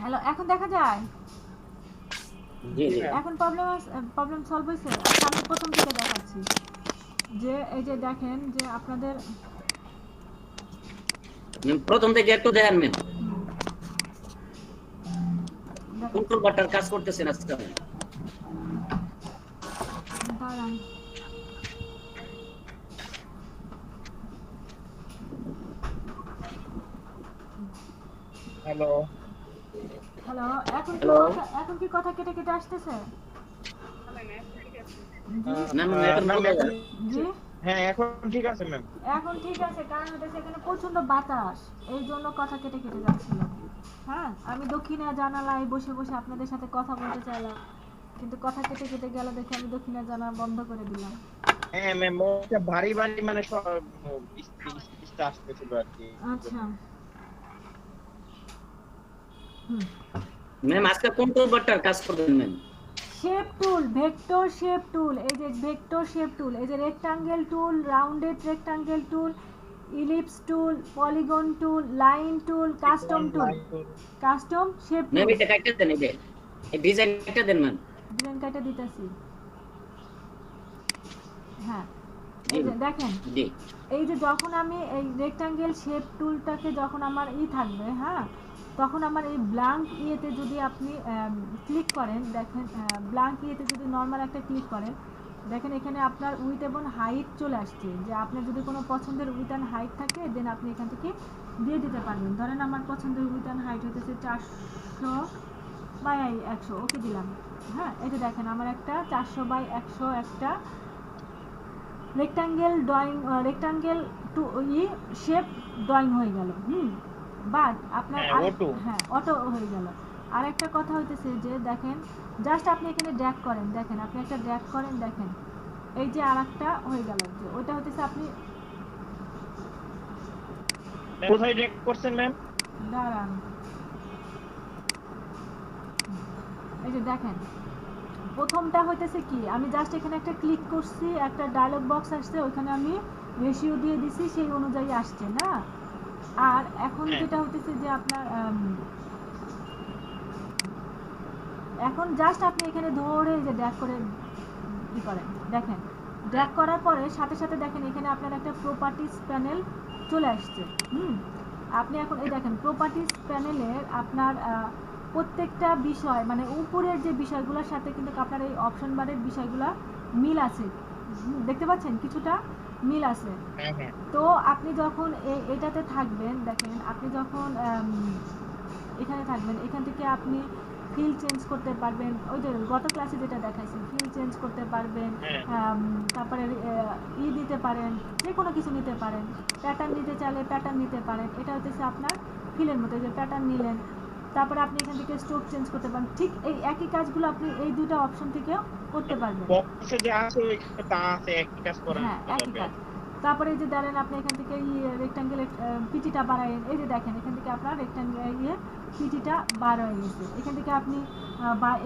Hello, এখন দেখা যায়? জি জি এখন প্রবলেম সলভ হয়েছে? আচ্ছা, আমি প্রথম থেকে দেখাচ্ছি। যে এই যে দেখেন যে আপনাদের ম্যাম প্রথম থেকে একটু দেখেন ম্যাম দেখাচ্ছি, কন্ট্রোল বাটন কাজ করতেছে না আজকে দাঁড়ান। হ্যালো হ্যালো, হ্যালো এখন কি কথা কেটে কেটে আসতেছে? জি ম্যাম এখন ম্যাম বোঝা এখন যায় জি হ্যাঁ এখন ঠিক আছে ম্যাম। এখন ঠিক আছে, কারণ হচ্ছে এখানে প্রচন্ড বাতাস, এই জন্য কথা কেটে কেটে যাচ্ছিল। হ্যাঁ, আমি দক্ষিণা জানালায় বসে বসে আপনাদের সাথে কথা বলতে চাইলাম, কিন্তু কথা কেটে কেটে গেল দেখে আমি দক্ষিণা জানালা বন্ধ করে দিলাম। হ্যাঁ ম্যাম ওটা ভারী ভারী মানে সব স্পিচটা আসতেছিল আর কি। আচ্ছা, হুম। ম্যাম আজকে কন্ট্রোল বাটন কাজ করবেন ma'am shape tool, vector shape tool, এই যে ভেক্টর শেপ টুল, এই যে rectangle tool, rounded rectangle tool, ellipse tool, polygon tool, line tool, custom tool, custom shape ma'am tool. এটা কাটতে দেন এই ডিজাইন কাটতে দেন ম্যাম ডিজাইন কাটা দিতেছি। হ্যাঁ, জি এই যে দেখেন, জি এই যে যখন আমি এই রেক্টাঙ্গেল শেপ টুলটাকে যখন আমার থাকবে, হ্যাঁ, তখন আমার এই ব্ল্যাঙ্ক ইয়েতে যদি আপনি ক্লিক করেন, দেখেন ব্ল্যাঙ্ক ইয়েতে যদি নর্মাল একটা ক্লিক করেন, দেখেন এখানে আপনার উইথ এবং হাইট চলে আসছে। যে আপনার যদি কোনো পছন্দের উইথ অ্যান্ড হাইট থাকে, দেন আপনি এখান থেকে দিয়ে দিতে পারবেন। ধরেন আমার পছন্দের উইথ অ্যান্ড হাইট হতেছে 400/100, ওকে দিলাম। হ্যাঁ, এই যে দেখেন আমার একটা 400/100 একটা রেক্টাঙ্গেল টু শেপ ড্রয়িং হয়ে গেল। বাট আপনার হ্যাঁ অটো হয়ে গেল। আর একটা কথা হইতেছে যে দেখেন, জাস্ট আপনি এখানে ড্র্যাগ করেন, দেখেন আপনি একটা ড্র্যাগ করেন, দেখেন এই যে আর একটা হয়ে গেল, যে ওইটা হইতেছে আপনি কোথায় চেক করছেন ম্যাম? দাঁড়ান, এই যে দেখেন প্রথমটা হইতেছে কি, আমি জাস্ট এখানে একটা ক্লিক করছি, একটা ডায়লগ বক্স আসছে, ওইখানে আমি রেশিও দিয়ে দিছি, সেই অনুযায়ী আসছে না। আর এখন যেটা হইতেছে যে আপনার এখন জাস্ট আপনি এখানে ধরে যে ড্র্যাগ করে করেন, দেখেন ড্র্যাগ করার পরে সাথে সাথে দেখেন এখানে আপনার একটা প্রপার্টিজ প্যানেল চলে আসছে। আপনি এখন এই দেখেন প্রপার্টিজ প্যানেলের আপনার প্রত্যেকটা বিষয়, মানে উপরের যে বিষয়গুলোর সাথে কিন্তু আপনার এই অপশন বারের বিষয়গুলো মিল আছে, দেখতে পাচ্ছেন কিছুটা মিল আছে। তো আপনি যখন এটাতে থাকবেন, দেখেন আপনি যখন এখানে থাকবেন, এখান থেকে আপনি ফিল চেঞ্জ করতে পারবেন, ওই যে গত ক্লাসে যেটা দেখাইছি, ফিল চেঞ্জ করতে পারবেন, তারপরে দিতে পারেন, যে কোনো কিছু নিতে পারেন, প্যাটার্ন নিতে চাইলে প্যাটার্ন নিতে পারেন। এটা হচ্ছে আপনার ফিলের মতো, যে প্যাটার্ন নিলেন, তারপরে আপনি এখান থেকে স্ট্রোক চেঞ্জ করতে পারেন। ঠিক এই একই কাজগুলো আপনি এই দুটো অপশন থেকেও করতে পারবেন। বক্সে যে আছে ওইটা আছে একই কাজ করা হ্যাঁ, একই কাজ। তারপরে এই যে দাঁড়ান, আপনি এখান থেকে রেক্টাঙ্গেলের পিটিটা বাড়ায়েন, এই যে দেখেন এখান থেকে আপনার রেক্টাঙ্গেল পিটিটা বার হয়ে গেছে। এখান থেকে আপনি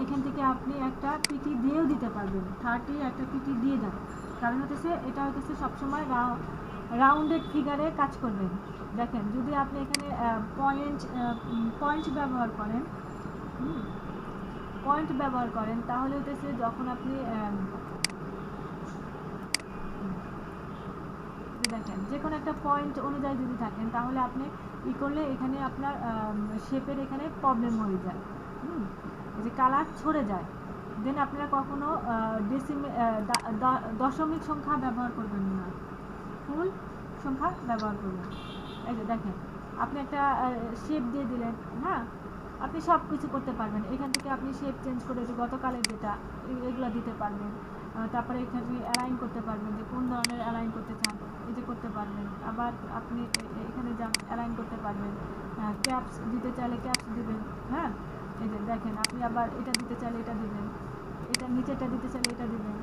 এখান থেকে আপনি একটা পিটি দিয়েও দিতে পারবেন, 30 একটা পিটি দিয়ে দেন, কারণ হতেছে এটা হতেছে সবসময় রাউন্ডেড ফিগারে কাজ করবেন। দেখেন যদি আপনি এখানে পয়েন্ট ব্যবহার করেন, তাহলে হতেছে যখন আপনি দেখেন যে কোনো একটা পয়েন্ট অনুযায়ী যদি থাকেন, তাহলে আপনি করলে এখানে আপনার শেপের এখানে প্রবলেম হয়ে যায়, এই যে কালার ছড়ে যায়। দেন আপনারা কখনো দশমিক সংখ্যা ব্যবহার করবেন না, ফুল সংখ্যা ব্যবহার করবেন। এই যে দেখেন আপনি একটা শেপ দিয়ে দিলেন, হ্যাঁ, আপনি সব কিছু করতে পারবেন এখান থেকে। আপনি শেপ চেঞ্জ করে, যে গতকালের যেটা এগুলো দিতে পারবেন। তারপরে এখানে অ্যালাইন করতে পারবেন, যে কোন ধরনের অ্যালাইন করতে চান, এই যে করতে পারবেন। আবার আপনি এখানে যান, অ্যালাইন করতে পারবেন। ক্যাপস দিতে চাইলে ক্যাপস দিবেন, হ্যাঁ, এই যে দেখেন আপনি আবার এটা দিতে চাইলে এটা দিবেন, এটা নিচেটা দিতে চাইলে এটা দিবেন,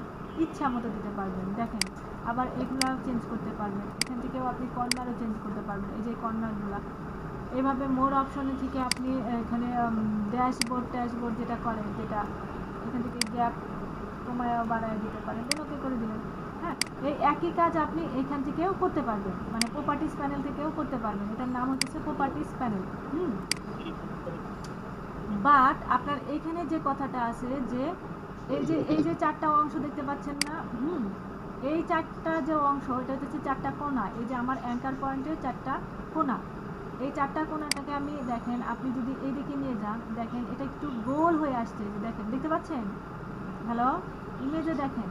ইচ্ছা মতো দিতে পারবেন। দেখেন আবার এগুলা চেঞ্জ করতে পারবেন, এখান থেকেও আপনি কর্নারও চেঞ্জ করতে পারবেন, এই যে কর্নারগুলা। এভাবে মোর অপশনে থেকে আপনি এখানে ড্যাশবোর্ড যেটা করে, যেটা এখান থেকে গ্যাপ কমায় বাড়ায় দিতে পারেন, দেন ওকে করে দিলেন। হ্যাঁ, এই একই কাজ আপনি এখান থেকেও করতে পারবেন, মানে প্রপার্টিজ প্যানেল থেকেও করতে পারবেন। এটার নাম হচ্ছে প্রপার্টিজ প্যানেল। বাট আপনার এইখানে যে কথাটা আছে যে এই যে চারটা অংশ দেখতে পাচ্ছেন না, এই চারটা যে অংশ এটা হচ্ছে চারটা কোণা, এই যে আমার অ্যাঙ্কার পয়েন্টের চারটা কোণা, এই চারটা কোণাটাকে আমি দেখেন আপনি যদি এইদিকে নিয়ে যান, দেখেন এটা একটু গোল হয়ে আসছে, যে দেখেন দেখতে পাচ্ছেন, হ্যালো ইমেজে দেখেন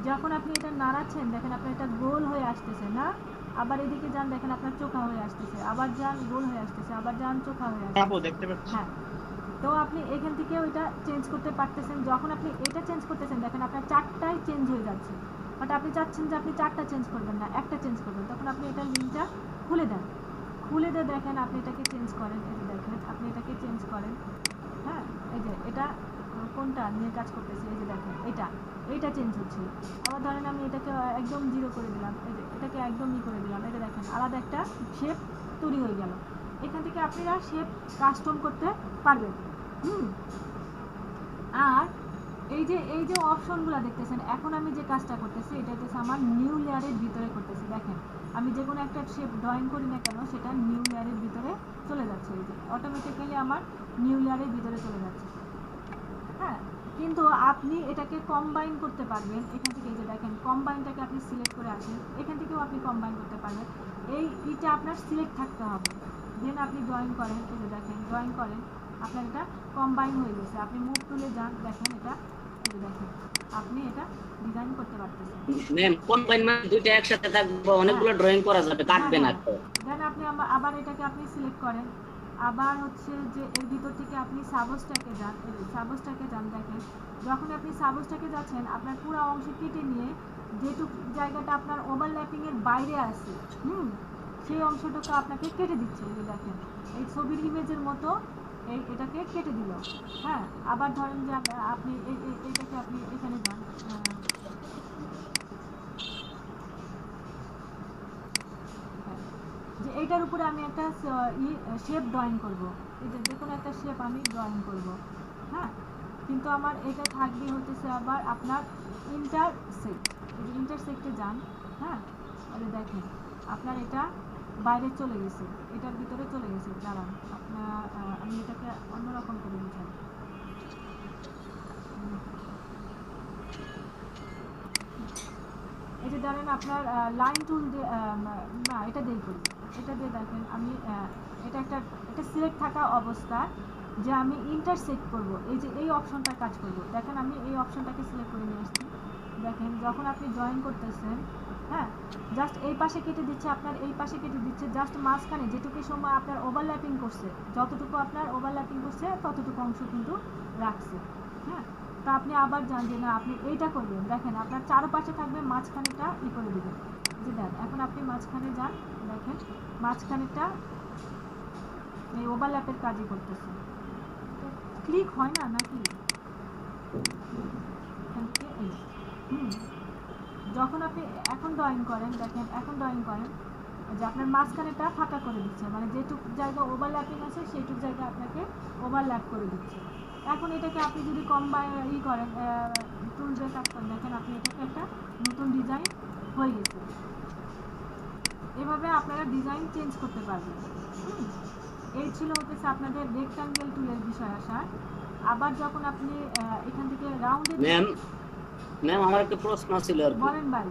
যখন আপনি এটা নাড়াচ্ছেন দেখেন আপনার এটা গোল হয়ে আসতেছে না, আবার এদিকে যান দেখেন আপনার চোখা হয়ে আসতেছে, আবার যান গোল হয়ে আসতেছে, আবার যান চোখা হয়ে আসতেছে। আপু দেখতে পাচ্ছি। হ্যাঁ, তো আপনি এখান থেকে ওইটা চেঞ্জ করতে পারতেছেন, যখন আপনি এটা চেঞ্জ করতেছেন দেখেন আপনার চারটাই চেঞ্জ হয়ে যাচ্ছে, বাট আপনি চাচ্ছেন যে আপনি চারটা চেঞ্জ করবেন না, একটা চেঞ্জ করবেন, তখন আপনি এটা লিঙ্কটা খুলে দেন, খুলে দিয়ে দেখেন আপনি এটাকে চেঞ্জ করেন, এই যে দেখেন আপনি এটাকে চেঞ্জ করেন, হ্যাঁ এই যে এটা কোনটা নিয়ে কাজ করতেছে, এই যে দেখেন এইটা চেঞ্জ হচ্ছে, আবার ধরেন আমি এটাকে একদম জিরো করে দিলাম, এই যে এটাকে একদম করে দিলাম, এটা দেখেন আলাদা একটা শেপ তৈরি হয়ে গেল, এখান থেকে আপনারা শেপ কাস্টম করতে পারবেন। আর এই যে অপশনগুলো দেখতেছেন, এখন আমি যে কাজটা করতেছি এটা হচ্ছে আমার নিউ লেয়ারের ভিতরে করতেছি, দেখেন আমি যে কোনো একটা শেপ ড্রয়িং করি না কেন সেটা নিউ লেয়ারের ভিতরে চলে যাচ্ছে, এই যে অটোমেটিক্যালি আমার নিউ লেয়ারের ভিতরে চলে যাচ্ছে। হ্যাঁ, কিন্তু আপনি এটাকে কম্বাইন করতে পারবেন এখান থেকে, এই যে দেখেন কম্বাইনটাকে আপনি সিলেক্ট করে আসেন, এখান থেকেও আপনি কম্বাইন করতে পারবেন, এইটা আপনার সিলেক্ট থাকতে হবে, দেন আপনি ড্রয়িং করেন, এই যে দেখেন ড্রয়িং করেন আপনার এটা কম্বাইন হয়ে গেছে, আপনি মুভ টুলে যান দেখেন এটা, এই যে দেখেন আপনি এটা ডিজাইন করতে পারতেছেন। ম্যাম কম্বাইন মানে দুইটা একসাথে থাকবে, অনেকগুলো ড্রয়িং করা যাবে, কাটবে না তো। দেন আপনি আবার এটাকে আপনি সিলেক্ট করেন, আবার হচ্ছে যে এর ভিতর থেকে আপনি সাবস্ট্যাকে যান, সাবস্ট্যাকে যান, দেখেন যখন আপনি সাবস্ট্যাকে যাচ্ছেন আপনার পুরো অংশ কেটে নিয়ে যেটুকু জায়গাটা আপনার ওভারল্যাপিং এর বাইরে আছে সেই অংশটুকু আপনাকে কেটে দিচ্ছে, এই যে দেখেন এই ছবির ইমেজের মতো এটাকে কেটে দিল। হ্যাঁ, আবার ধরেন যে আপনি এইটাকে আপনি এখানে যান, যে এইটার উপরে আমি একটা শেপ ড্রয়িং করব, এই যে কোনো একটা শেপ আমি ড্রয়িং করব, হ্যাঁ, কিন্তু আমার এটা থাকবে হতেছে আবার আপনার ইন্টারসেক্ট, এই যে ইন্টারসেক্টে যান, হ্যাঁ তাহলে দেখেন আপনার এটা বাইরে চলে গেছে, এটার ভিতরে চলে গেছে, দাঁড়ান আপনার আমি এটাকে অন্যরকম করে বুঝাই, এই যে ধরেন আপনার লাইন টুল দিয়ে না এটা দিয়ে করি, এটা দিয়ে দেখেন আমি এটা সিলেক্ট থাকা অবস্থায় যে আমি ইন্টারসেক্ট করব, এই যে এই অপশনটা কাজ করব, দেখেন আমি এই অপশনটাকে সিলেক্ট করে নিয়ে আসছি, দেখেন যখন আপনি ড্রয়িং করতেছেন, হ্যাঁ জাস্ট এই পাশে কেটে দিচ্ছে, আপনার এই পাশে কেটে দিচ্ছে, জাস্ট মাঝখানে যেটুকু সময় আপনার ওভারল্যাপিং করছে, যতটুকু আপনার ওভারল্যাপিং করছে ততটুকু অংশ কিন্তু রাখছে। হ্যাঁ, তা আপনি আবার যান যে না আপনি এইটা করবেন, দেখেন আপনার চারপাশে থাকবে, মাঝখানেটা করে দিবেন, যে দেন এখন আপনি মাঝখানে যান, দেখেন মাঝখানেটা এই ওভারল্যাপের কাজই করতেছে, ক্লিক হয় না নাকি এখান থেকে এই যখন আপনি এখন ড্রয়িং করেন, দেখেন এখন ড্রয়িং করেন যে আপনার মাঝখানেটা ফাঁকা করে দিচ্ছে, মানে যেটুকু জায়গা ওভারল্যাপিং আছে সেইটুকু জায়গা আপনাকে ওভারল্যাপ করে দিচ্ছে। এখন এটাকে আপনি যদি করেন টুল দিয়ে কাজ করেন, দেখেন আপনি এটাকে একটা নতুন ডিজাইন হয়ে গেছে, এভাবে আপনারা ডিজাইন চেঞ্জ করতে পারবেন। এই ছিল হচ্ছে আপনাদের রেক্ট্যাঙ্গেল টুলের বিষয় আসার। আবার যখন আপনি এখান থেকে রাউন্ডে ম্যাম আমার একটা প্রশ্ন ছিল আর বলেন ভাই,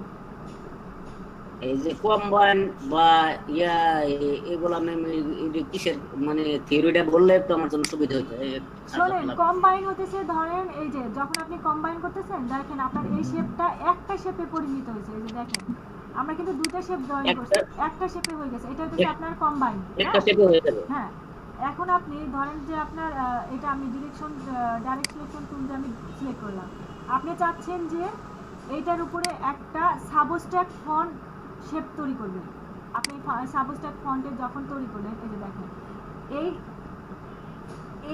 এই যে কম্বাইন বা এগুলা ম্যাম কিসের মানে থিওরিটা বললে তো আমার জন্য সুবিধা হতো। শুনেন কম্বাইন হতেছে ধরেন এই যে যখন আপনি কম্বাইন করতেছেন দেখেন আপনার এই শেপটা একটা শেপে পরিণত হয়েছে, এই যে দেখেন আমরা কিন্তু দুটো শেপ ড্রয়িং করছি, একটা শেপে হয়ে গেছে, এটা হচ্ছে আপনার কম্বাইন, একটা শেপে হয়ে যাবে। হ্যাঁ, এখন আপনি ধরেন যে আপনার এটা আমি ডাইরেক্ট সিলেকশন টুল দিয়ে আমি সিলেক্ট করলাম, আপনি চাচ্ছেন যে এইটার উপরে একটা সাবস্ট্রাক্ট ফন্ট শেপ তৈরি করবেন, আপনি সাবস্ট্রাক্ট ফন্টে যখন তৈরি করলেন এই যে দেখেন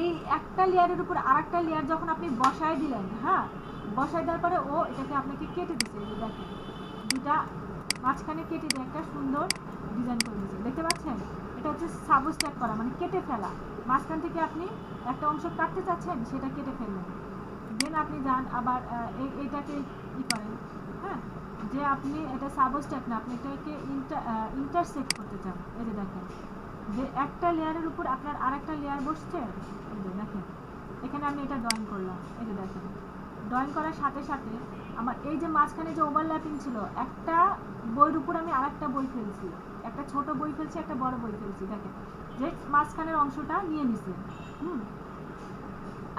এই একটা লেয়ারের উপর আরেকটা লেয়ার যখন আপনি বসায় দিলেন, হ্যাঁ বসায় দেওয়ার পরে ও এটাকে আপনাকে কেটে দিচ্ছে, এই যে দেখেন দুটা মাঝখানে কেটে দিয়ে একটা সুন্দর ডিজাইন করে দিচ্ছে, দেখতে পাচ্ছেন এটা হচ্ছে সাবস্ট্রাক্ট করা মানে কেটে ফেলা, মাঝখান থেকে আপনি একটা অংশ কাটতে চাচ্ছেন সেটা কেটে ফেললেন, দেন আপনি যান আবার এইটাকে করেন, হ্যাঁ যে আপনি এটা সাবস্ট্রাক্ট না আপনি এটাকে ইন্টারসেক্ট করতে চান, এই যে দেখেন যে একটা লেয়ারের উপর আপনার আরেকটা লেয়ার বসছে, এই যে দেখেন এখানে আমি এটা ড্রয়িং করলাম, এই যে দেখেন ড্রয়িং করার সাথে সাথে আমার এই যে মাঝখানে যে ওভারল্যাপিং ছিল, একটা বইয়ের উপর আমি আরেকটা বই ফেলছি, একটা ছোট বই ফেলছি, একটা বড় বই ফেলছি, দেখেন যে মাঝখানের অংশটা নিয়ে নিছে।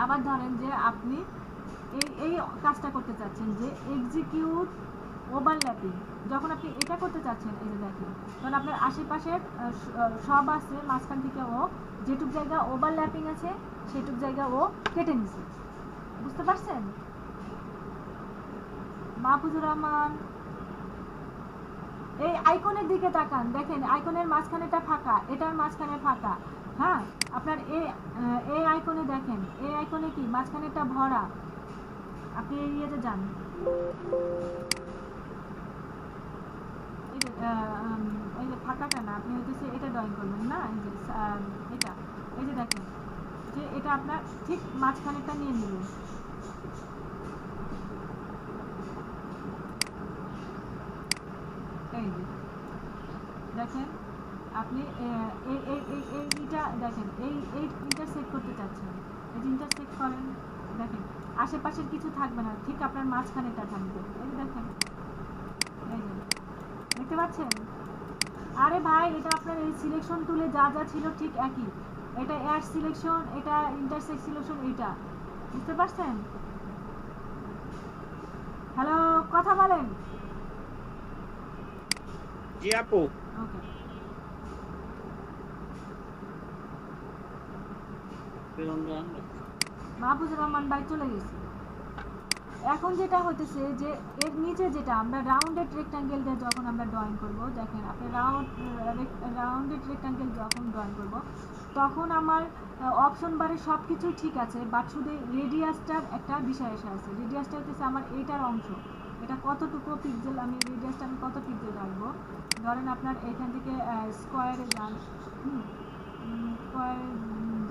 আবার ধরেন যে আপনি এই কাজটা করতে চাচ্ছেন যে এক্সিকিউট ওভারল্যাপিং, যখন আপনি এটা করতে চাচ্ছেন, এই যে দেখেন তখন আপনার আশেপাশের সব আছে, মাঝখান থেকে ও যেটুক জায়গা ওভারল্যাপিং আছে সেটুক জায়গা ও কেটে নিছে। বুঝতে পারছেন? মাহফুজুর রহমান, এই আইকনের দিকে তাকান, দেখেন আইকনের মাঝখানেটা ফাঁকা, এটার মাঝখানে ফাঁকা। হ্যাঁ, আপনার এই আইকনে দেখেন, এই আইকনে কি মাঝখানেটা ভরা। আপনি এই ইয়েতে যান, এই যে ফাঁকাটা না, আপনি হচ্ছে এটা ড্রয়িং করবেন না, এই যে এটা, এই যে দেখেন যে এটা আপনার ঠিক মাঝখানেটা নিয়ে নেবেন। এই যে দেখেন আপনি এইটা দেখেন, এইটা সেট করতে চাচ্ছেন, এই যে ইন্টারসেক্ট করেন, দেখেন আশেপাশের কিছু থাকবে না, ঠিক আপনার মাঝখানেটা থাকবে। এই যে দেখেন, এই যে দেখতে পাচ্ছেন? আরে ভাই, এটা আপনার এই সিলেকশন টুলে যা যা ছিল ঠিক একই, এটা অ্যাড সিলেকশন, এটা ইন্টারসেক্ট সিলেকশন, এইটা বুঝতে পারছেন? হ্যালো, কথা বলেন। জি আপু। ওকে, মাহফুজুর রহমান ভাই চলে গেছে। এখন যেটা হতেছে যে এর নিচে যেটা আমরা রাউন্ডেড রেক্ট্যাঙ্গেল দিয়ে যখন আমরা ড্রয়িং করব, দেখেন আপনি রাউন্ডেড রেক্ট্যাঙ্গেল যখন ড্রয়িং করব তখন আমার অপশন বারে সব কিছুই ঠিক আছে, বাট শুধু রেডিয়াসটার একটা বিষয় এসে আছে। রেডিয়াসটা হচ্ছে আমার এইটার অংশ, এটা কতটুকু পিক্সেল, আমি রেডিয়াসটা আমি কত পিক্সেল রাখবো। ধরেন আপনার এখান থেকে স্কোয়ারে যান, স্কোয়ারে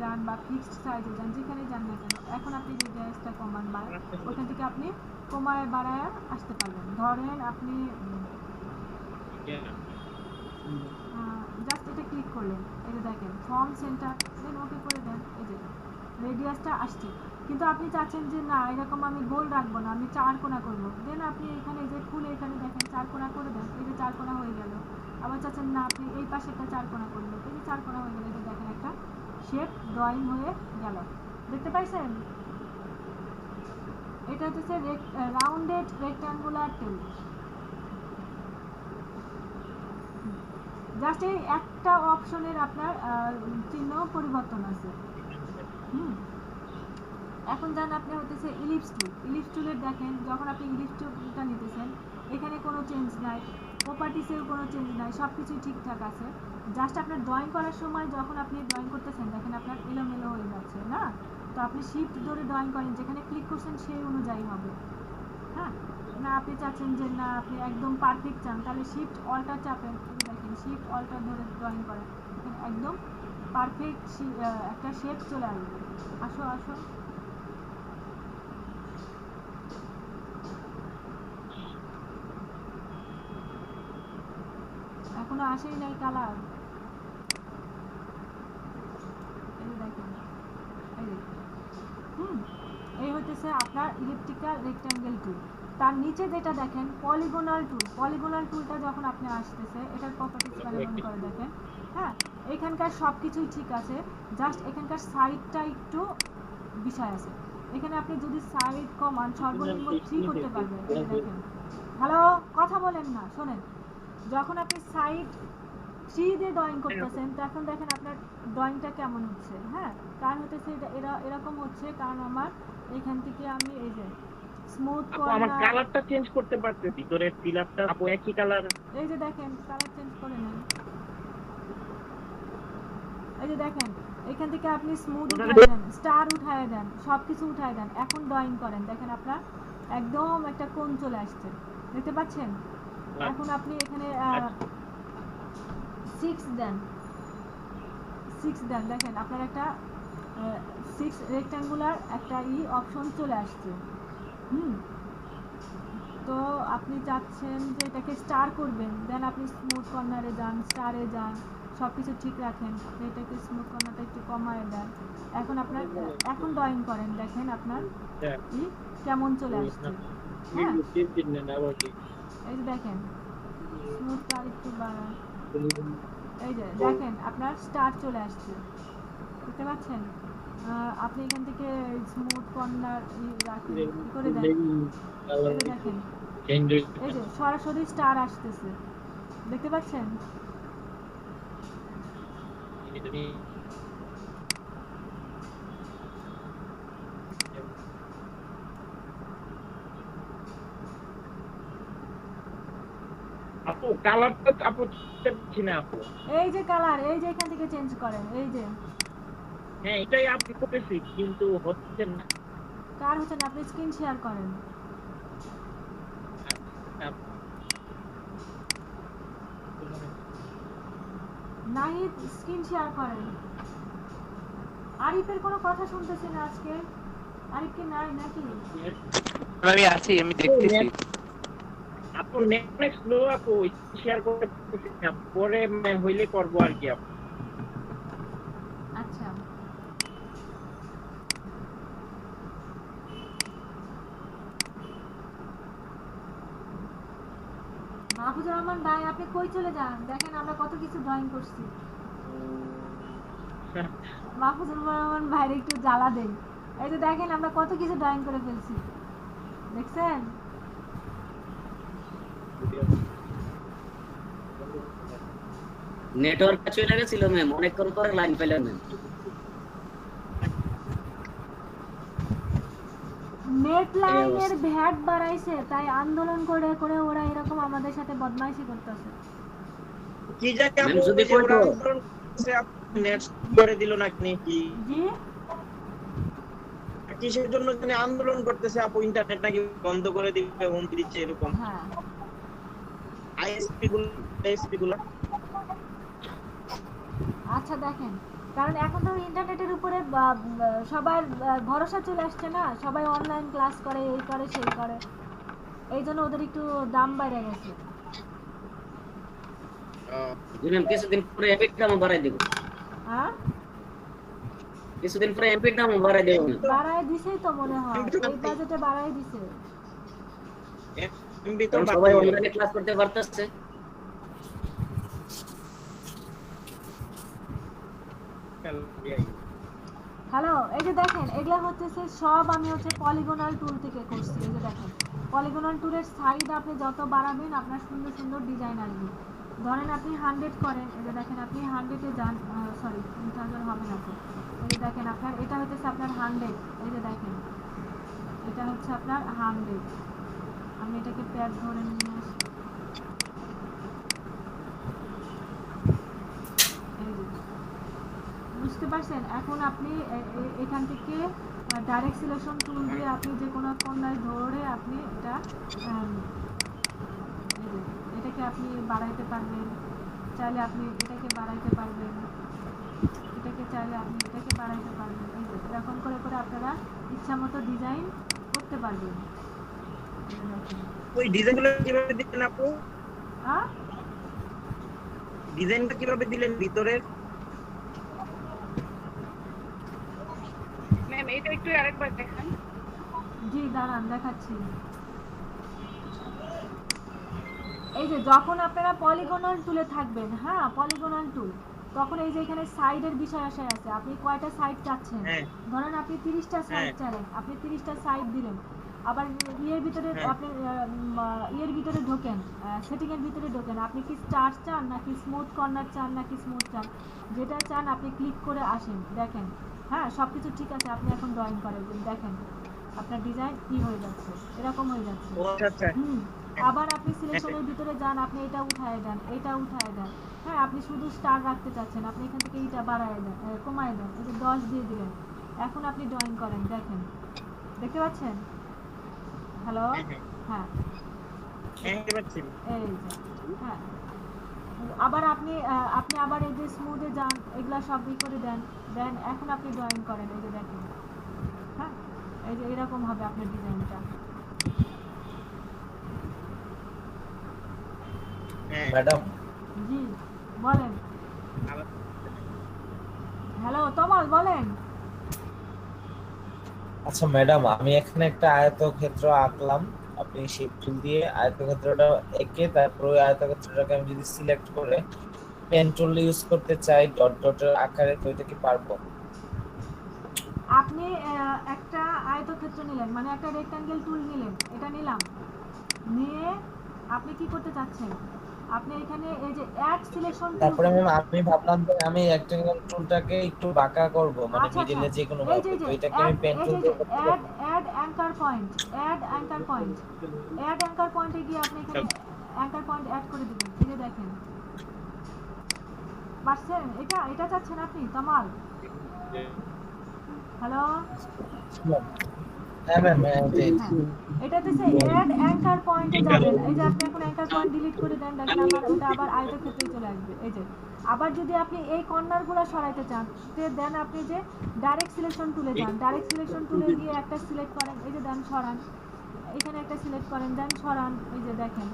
যান বা ফিক্সড সাইজে যান, যেখানে যান না কেন, এখন আপনি রেডিয়াসটা কমান বা ওখান থেকে আপনি কমায় বাড়ায় আসতে পারবেন। ধরেন আপনি জাস্ট এটা ক্লিক করলেন, এই যে দেখেন ফর্ম সেন্টার, দেন ওকে করে দেন, এই যে রেডিয়াসটা আসছে। কিন্তু আপনি চাচ্ছেন যে না এরকম আমি গোল রাখবো না, আমি 4 কোণা করবো, দেন আপনি এখানে যে খুলে এখানে দেখেন 4 কোণা করে দেন, এই যে 4 কোণা হয়ে গেল। আবার চাচ্ছেন না আপনি এই পাশে একটা 4 কোণা করবেন, এই যে 4 কোণা হয়ে গেল, এই যে দেখেন একটা শেপ ড্রয়িং হয়ে গেল। দেখতে পাইছেন? এটা হচ্ছে রাউন্ডেড রেক্ট্যাঙ্গুলার টুল। জাস্ট এই একটা অপশনের আপনার চিহ্ন পরিবর্তন আছে। এখন যান আপনি হতেছে ইলিপস টুল। ইলিপস টুলের দেখেন যখন আপনি ইলিপস টুলটা নিতেছেন এখানে কোনো চেঞ্জ নাই, প্রপার্টিসেও কোনো চেঞ্জ নাই, সব কিছুই ঠিকঠাক আছে। জাস্ট আপনার ড্রয়িং করার সময় যখন আপনি ড্রয়িং করতেছেন দেখেন আপনার এলোমেলো হয়ে যাচ্ছে না, তো আপনি শিফট ধরে ড্রয়িং করেন, যেখানে ক্লিক করছেন সেই অনুযায়ী হবে। হ্যাঁ, না আপনি চাচ্ছেন যে না আপনি একদম পারফেক্ট চান, তাহলে শিফট অল্টার চাপেন, দেখেন শিফট অল্টার ধরে ড্রয়িং করেন, একদম পারফেক্ট একটা শেপ চলে আসবে। আসো আসো, এখনো আসেই নাই কালার। এই দেখেন, এই হইতেছে আপনার ইলিপ্টিক্যাল রেক্ট্যাঙ্গেল টুল। তার নিচে যেটা দেখেন পলিগোনাল টুল, পলিগোনাল টুলটা যখন আপনি আসতেছে এটার প্রপার্টিজ প্যানেল করে দেখেন। হ্যাঁ, এখানকার সব কিছুই ঠিক আছে, জাস্ট এখানকার সাইডটা একটু বিষয় আছে। এখানে আপনি যদি সাইড কমান সর্বনিম্ন 3 করতে পারবেন। দেখেন, হ্যালো কথা বলেন না, শোনেন, যখন আপনি সাইড 3 দিয়ে ড্রয়িং করতেছেন তখন দেখেন আপনার ড্রয়িংটা কেমন হচ্ছে। হ্যাঁ, কারণ হতেছে এটা এরকম হচ্ছে কারণ আমার এখান থেকে আমি এই যে স্মুথ আমার কালারটা চেঞ্জ করতে পারতে, ভিতরের ফিলারটা আপু একই কালার, এই যে দেখেন কালার চেঞ্জ করে নেন, এই যে দেখেন এখান থেকে আপনি স্মুথ উঠায় দেন, স্টার উঠায় দেন, সবকিছু উঠায় দেন, এখন ড্রয়িং করেন, দেখেন আপনার একদম একটা কোণ চলে আসছে, দেখতে পাচ্ছেন? এখন আপনি এখানে 6 দেন, 6 দেন, দেখেন আপনার একটা 6 রেক্ট্যাঙ্গুলার একটা অপশন চলে আসছে। তো আপনি চাচ্ছেন যে এটাকে স্টার করবেন, দেন আপনি স্মুথ কর্নারে যান, স্টারে যান, সবকিছু ঠিক রাখেন, আপনি এটাকে স্মুথ কর্নারটা একটু কমায় দেন। এখন আপনার এখন ড্রয়িং করেন, দেখেন আপনার ই কেমন চলে আসছে। হ্যাঁ এই যে দেখেন স্মুথটা একটু বাড়ান, এই যে দেখেন আপনার স্টার চলে আসছে, দেখতে পাচ্ছেন? আপনি এখান থেকে স্মুথ কর্নার রাখেন, ই করে দেন, এই যে দেখেন এই যে সরাসরি স্টার আসতেছে, দেখতে পাচ্ছেন? আপু কালারটা আপু পাচ্ছি না আপু। এই যে কালার, এই যে এখান থেকে চেঞ্জ করেন, এই যে হ্যাঁ এটাই আপনি করতেছি কিন্তু হচ্ছে না। কার হচ্ছে না, আপনি স্ক্রিন শেয়ার করেন। নাহিদ স্ক্রিন শেয়ার করেন। আরিফের কোনো কথা শুনতেছি না আজকে, আরিফ কি নাই নাকি? আমি আছি, আমি দেখতেছি। আপু নেক্সট স্লো আপু শেয়ার করতে পারতেছি না, পরে হইলে করবো আর কি আপু। আচ্ছা মাহফুজুর রহমান ভাই, আপনি কই চলে যান? দেখেন আমরা কত কিছু ড্রয়িং করছি। মাহফুজুর রহমান ভাইয়ের একটু জ্বালা দেই, এই যে দেখেন আমরা কত কিছু ড্রয়িং করে ফেলছি, দেখছেন? নেটওয়ার্ক চলে গেছিল ম্যাম, অনেকক্ষণ পরে লাইন পেলাম ম্যাম। নেট লাইনের ভ্যাট বাড়াইছে, তাই আন্দোলন করে করে ওরা এরকম আমাদের সাথে বদমাইশি করতেছে। কি জায়গা ম্যাম যদি কইতো নেট করে দিল না কি জি কিসের জন্য জানি আন্দোলন করতেছে আপু, ইন্টারনেট নাকি বন্ধ করে দিবে হুমকি দিচ্ছে এরকম। হ্যাঁ আইএসপি গুলো আচ্ছা দেখেন, কারণ এখন তো ইন্টারনেটের উপরে সবার ভরসা চলে আসছে না, সবাই অনলাইন ক্লাস করে, এই করে সেই করে, এই জন্য ওদের একটু দাম বেড়ে গেছে। ম্যাম কিছুদিন পরে এপিক দাম বাড়াই দেব, হ্যাঁ কিছুদিন পরে এপিক দাম বাড়াই দেব। বাড়ায় দিছেই তো মনে হয়, এই বাজেটে বাড়ায় দিছে। এমবি তো সবাই অনলাইনে ক্লাস করতে পারতেছে। হ্যালো, এই যে দেখেন এগুলা হচ্ছে সব আমি হচ্ছে পলিগনাল টুল থেকে করছি। এই যে দেখেন পলিগনাল টুলের সাইড আপনি যত বাড়াবেন আপনার সুন্দর সুন্দর ডিজাইন আসবে। ধরেন আপনি 100 করেন, এই যে দেখেন আপনি 100-এ যান, সরি 1000 হবে না তো। এই যে দেখেন আপনার এটা হচ্ছে আপনার 100, এই যে দেখেন এটা হচ্ছে আপনার 100। আমি এটাকে প্যাড ধরে নিয়ে আসি, এই যে বুঝতে পারছেন? এখন আপনি এখান থেকে ডাইরেক্ট সিলেকশন টুল দিয়ে আপনি যে কোনো কোণায় ধরে আপনি এটা এটাকে আপনি বাড়াইতে পারবেন, চাইলে আপনি এটাকে বাড়াইতে পারবেন, এটাকে চাইলে আপনি এটাকে বাড়াইতে পারবেন। এই যে এরকম করে করে আপনারা ইচ্ছা মতো ডিজাইন করতে পারবেন। ওই ডিজাইনগুলো কিভাবে দিলেন আপু? হ্যাঁ ডিজাইনটা কিভাবে দিলেন ভিতরের? ম্যাম এটা একটু আরেকবার দেখান। জি দাঁড়ান দেখাচ্ছি। এই যে যখন আপনারা পলিগনাল টুলে থাকবেন, হ্যাঁ পলিগনাল টুল, তখন এই যে এখানে সাইডের বিষয় আছে, আপনি কয়টা সাইড চাচ্ছেন। ধরেন আপনি 30টা সাইড চাইলেন, আপনি 30টা সাইড দিলেন। আবার ইয়ের ভিতরে আপনি ইয়ের ভিতরে ঢোকেন, সেটিং এর ভিতরে ঢোকেন, আপনি কি স্টার চান নাকি স্মুথ কর্নার চান নাকি স্মুথ চান, যেটা চান আপনি ক্লিক করে আসেন। দেখেন হ্যাঁ সবকিছু ঠিক আছে, আপনি এখন ড্রয়িং করেন, দেখেন আপনার ডিজাইন কি হয়ে যাচ্ছে, এরকম হয়ে যাচ্ছে। আচ্ছা আবার আপনি সিলেকশনের ভিতরে যান, আপনি এটা উঠায় দেন, এটা উঠায় দেন। হ্যাঁ আপনি শুধু স্টার রাখতে চাচ্ছেন, আপনি এখান থেকে এইটা বাড়ায় দেন, কমায় দেন, এই যে 10 দিয়ে দিলেন। এখন আপনি ড্রয়িং করেন, দেখেন দেখতে পাচ্ছেন? হ্যালো হ্যাঁ এই যে হ্যাঁ আবার আপনি আবার এই যে স্মুথে যান, এগুলা সবই করে দেন। এখন আপনি ড্রয়িং করেন, এই যে দেখেন হ্যাঁ এই যে এরকম হবে আপনার ডিজাইনটা। ম্যাডাম জি বলেন। তামাল বলেন। আচ্ছা ম্যাডাম, আমি এখানে একটা আয়তক্ষেত্র আঁকলাম। আপনি শেপ টুল দিয়ে আয়তক্ষেত্রটা এঁকে তারপর ওই আয়তক্ষেত্রটাকে আমি যদি সিলেক্ট করে পেন টুল ইউজ করতে চাই ডট ডটের আকারে, তো এটা কি পারবো? আপনি একটা আয়তক্ষেত্র নিলেন, মানে একটা রেক্ট্যাঙ্গেল টুল নিলেন, এটা নিলাম, নিয়ে আপনি কি করতে চাচ্ছেন, আপনি এখানে এই যে অ্যাড সিলেকশন টুল। তারপরে ম্যাম আমি ভাবলাম যে আমি রেক্ট্যাঙ্গেল টুলটাকে একটু বাঁকা করব, মানে আচ্ছা মিডলে যে কোনো এই ভাবে, যে তো এটাকে আমি পেন টুল দিয়ে করতে পারবো? Add anchor point, add anchor point, add anchor পয়েন্টে গিয়ে আপনি এখানে অ্যাঙ্কার পয়েন্ট অ্যাড করে দিবেন। এই যে দেখেন, পারছেন? এটা চাচ্ছেন আপনি তামাল? হ্যালো, হ্যাঁ ম্যাম, এটাতে সে অ্যাড অ্যাঙ্কার পয়েন্টে যাবেন। এই যে আপনি এখন অ্যাঙ্কার পয়েন্ট ডিলিট করে দেন, দেখেন আমার ওটা আবার আয়তক্ষেত্রে চলে আসবে। এই যে আবার যদি আপনি এই কর্নারগুলো সরাইতে চান, দেন আপনি যে ডাইরেক্ট সিলেকশন টুলে যান, ডাইরেক্ট সিলেকশন টুলে গিয়ে একটা সিলেক্ট করেন, এই যে দেন সরান, এখানে একটা সিলেক্ট করেন, দেন সরান, এই যে দেখেন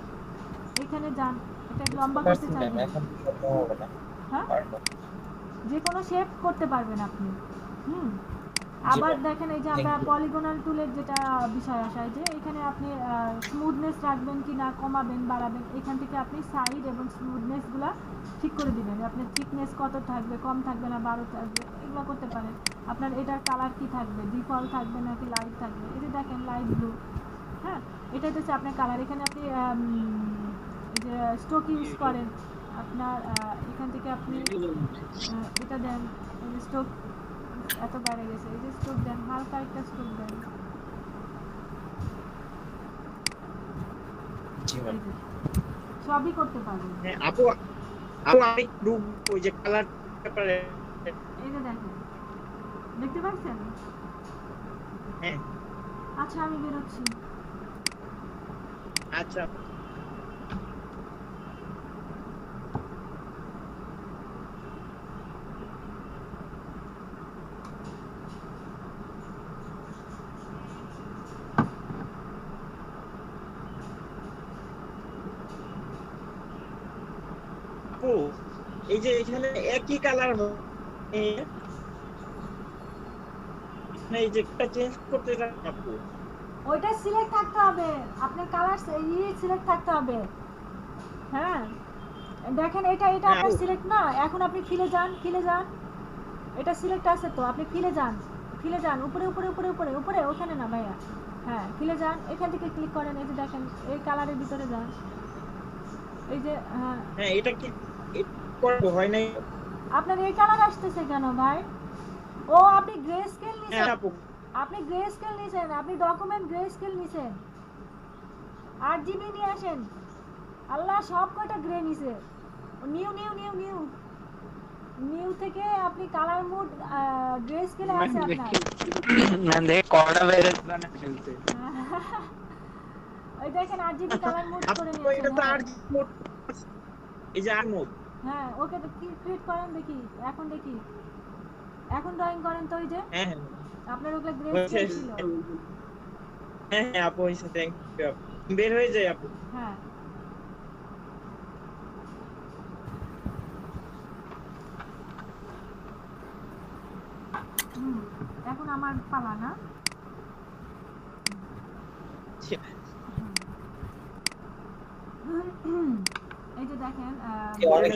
এখানে যান, এটা লম্বা করতে চাইবেন, এখন সম্ভব হবে না। হ্যাঁ পারবো। যে কোনো শেপ করতে পারবেন আপনি। আবার দেখেন এই যে আমরা পলিগনাল টুলের যেটা বিষয় আসা, যে এখানে আপনি স্মুথনেস রাখবেন কি না, কমাবেন বাড়াবেন, এখান থেকে আপনি সাইড এবং স্মুথনেসগুলো ঠিক করে দিবেন। আপনার থিকনেস কত থাকবে, কম থাকবে না বাড়ো থাকবে, এগুলো করতে পারেন। আপনার এটার কালার কি থাকবে, ডিফল্ট থাকবে নাকি লাইট থাকবে, এই যে দেখেন লাইট ব্লু। হ্যাঁ, এটা হচ্ছে আপনার কালার। এখানে আপনি এই যে স্ট্রোক ইউজ করেন, আপনার এখান থেকে আপনি এটা দেন, এই যে স্ট্রোক এত বাইরে গেছে, এই যে স্ট্রোক দেন, হালকা একটা স্ট্রোক দেন, সবই করতে পারবেন। হ্যাঁ আপু, আমি একটু ওই যে কালার ব্যাপারে, এই যে দেখেন, দেখতে পাচ্ছেন? হ্যাঁ আচ্ছা আমি বেরোচ্ছি। আচ্ছা আপু, এই যে এখানে একই কালার, এই যে একটা চেঞ্জ করতে চান আপু, ওইটা সিলেক্ট থাকতে হবে, আপনার কালার সিলেক্ট থাকতে হবে। হ্যাঁ দেখেন, এটা আপনার সিলেক্ট না, এখন আপনি ফিলে যান, ফিলে যান, এটা সিলেক্ট আছে তো, আপনি ফিলে যান, ফিলে যান, উপরে উপরে উপরে উপরে উপরে, ওখানে না ভাইয়া, হ্যাঁ ফিলে যান, এখান থেকে ক্লিক করেন, এই যে দেখেন এই কালারের ভিতরে যান, এই যে হ্যাঁ এটা কি করব হয় নাই আপনার এই কালার আসতেছে কেন ভাই? ও আপনি গ্রে স্কেল নিছেন, আপু, আপনি গ্রে স্কেল নিছেন, আপনি ডকুমেন্ট গ্রে স্কেল নিছেন, RGB নিয়ে আসেন। আল্লাহ সব কয়টা গ্রে নিছে, new new new new new থেকে আপনি কালার মোড গ্রে স্কেলে আছে আপনার। ম্যাম দেখে কড়া ভাইরাস বানাতে ফেলছে। ওই দেখেন RGB কালার মোড করে আপু এটা তো নিয়েছেন। আর মোড, এই যে আর মোড, হ্যাঁ ওকে ক্রিয়েট করেন, দেখি এখন, দেখি এখন ড্রয়িং করেন তো, ওই যে হ্যাঁ হ্যাঁ আপনার ওগুলো গ্রে স্কেল ছিল। হ্যাঁ হ্যাঁ আপু, এই সাথে বের হয়ে যায় আপু। হ্যাঁ এখন আমার পালা না। এই যে দেখেন অনেক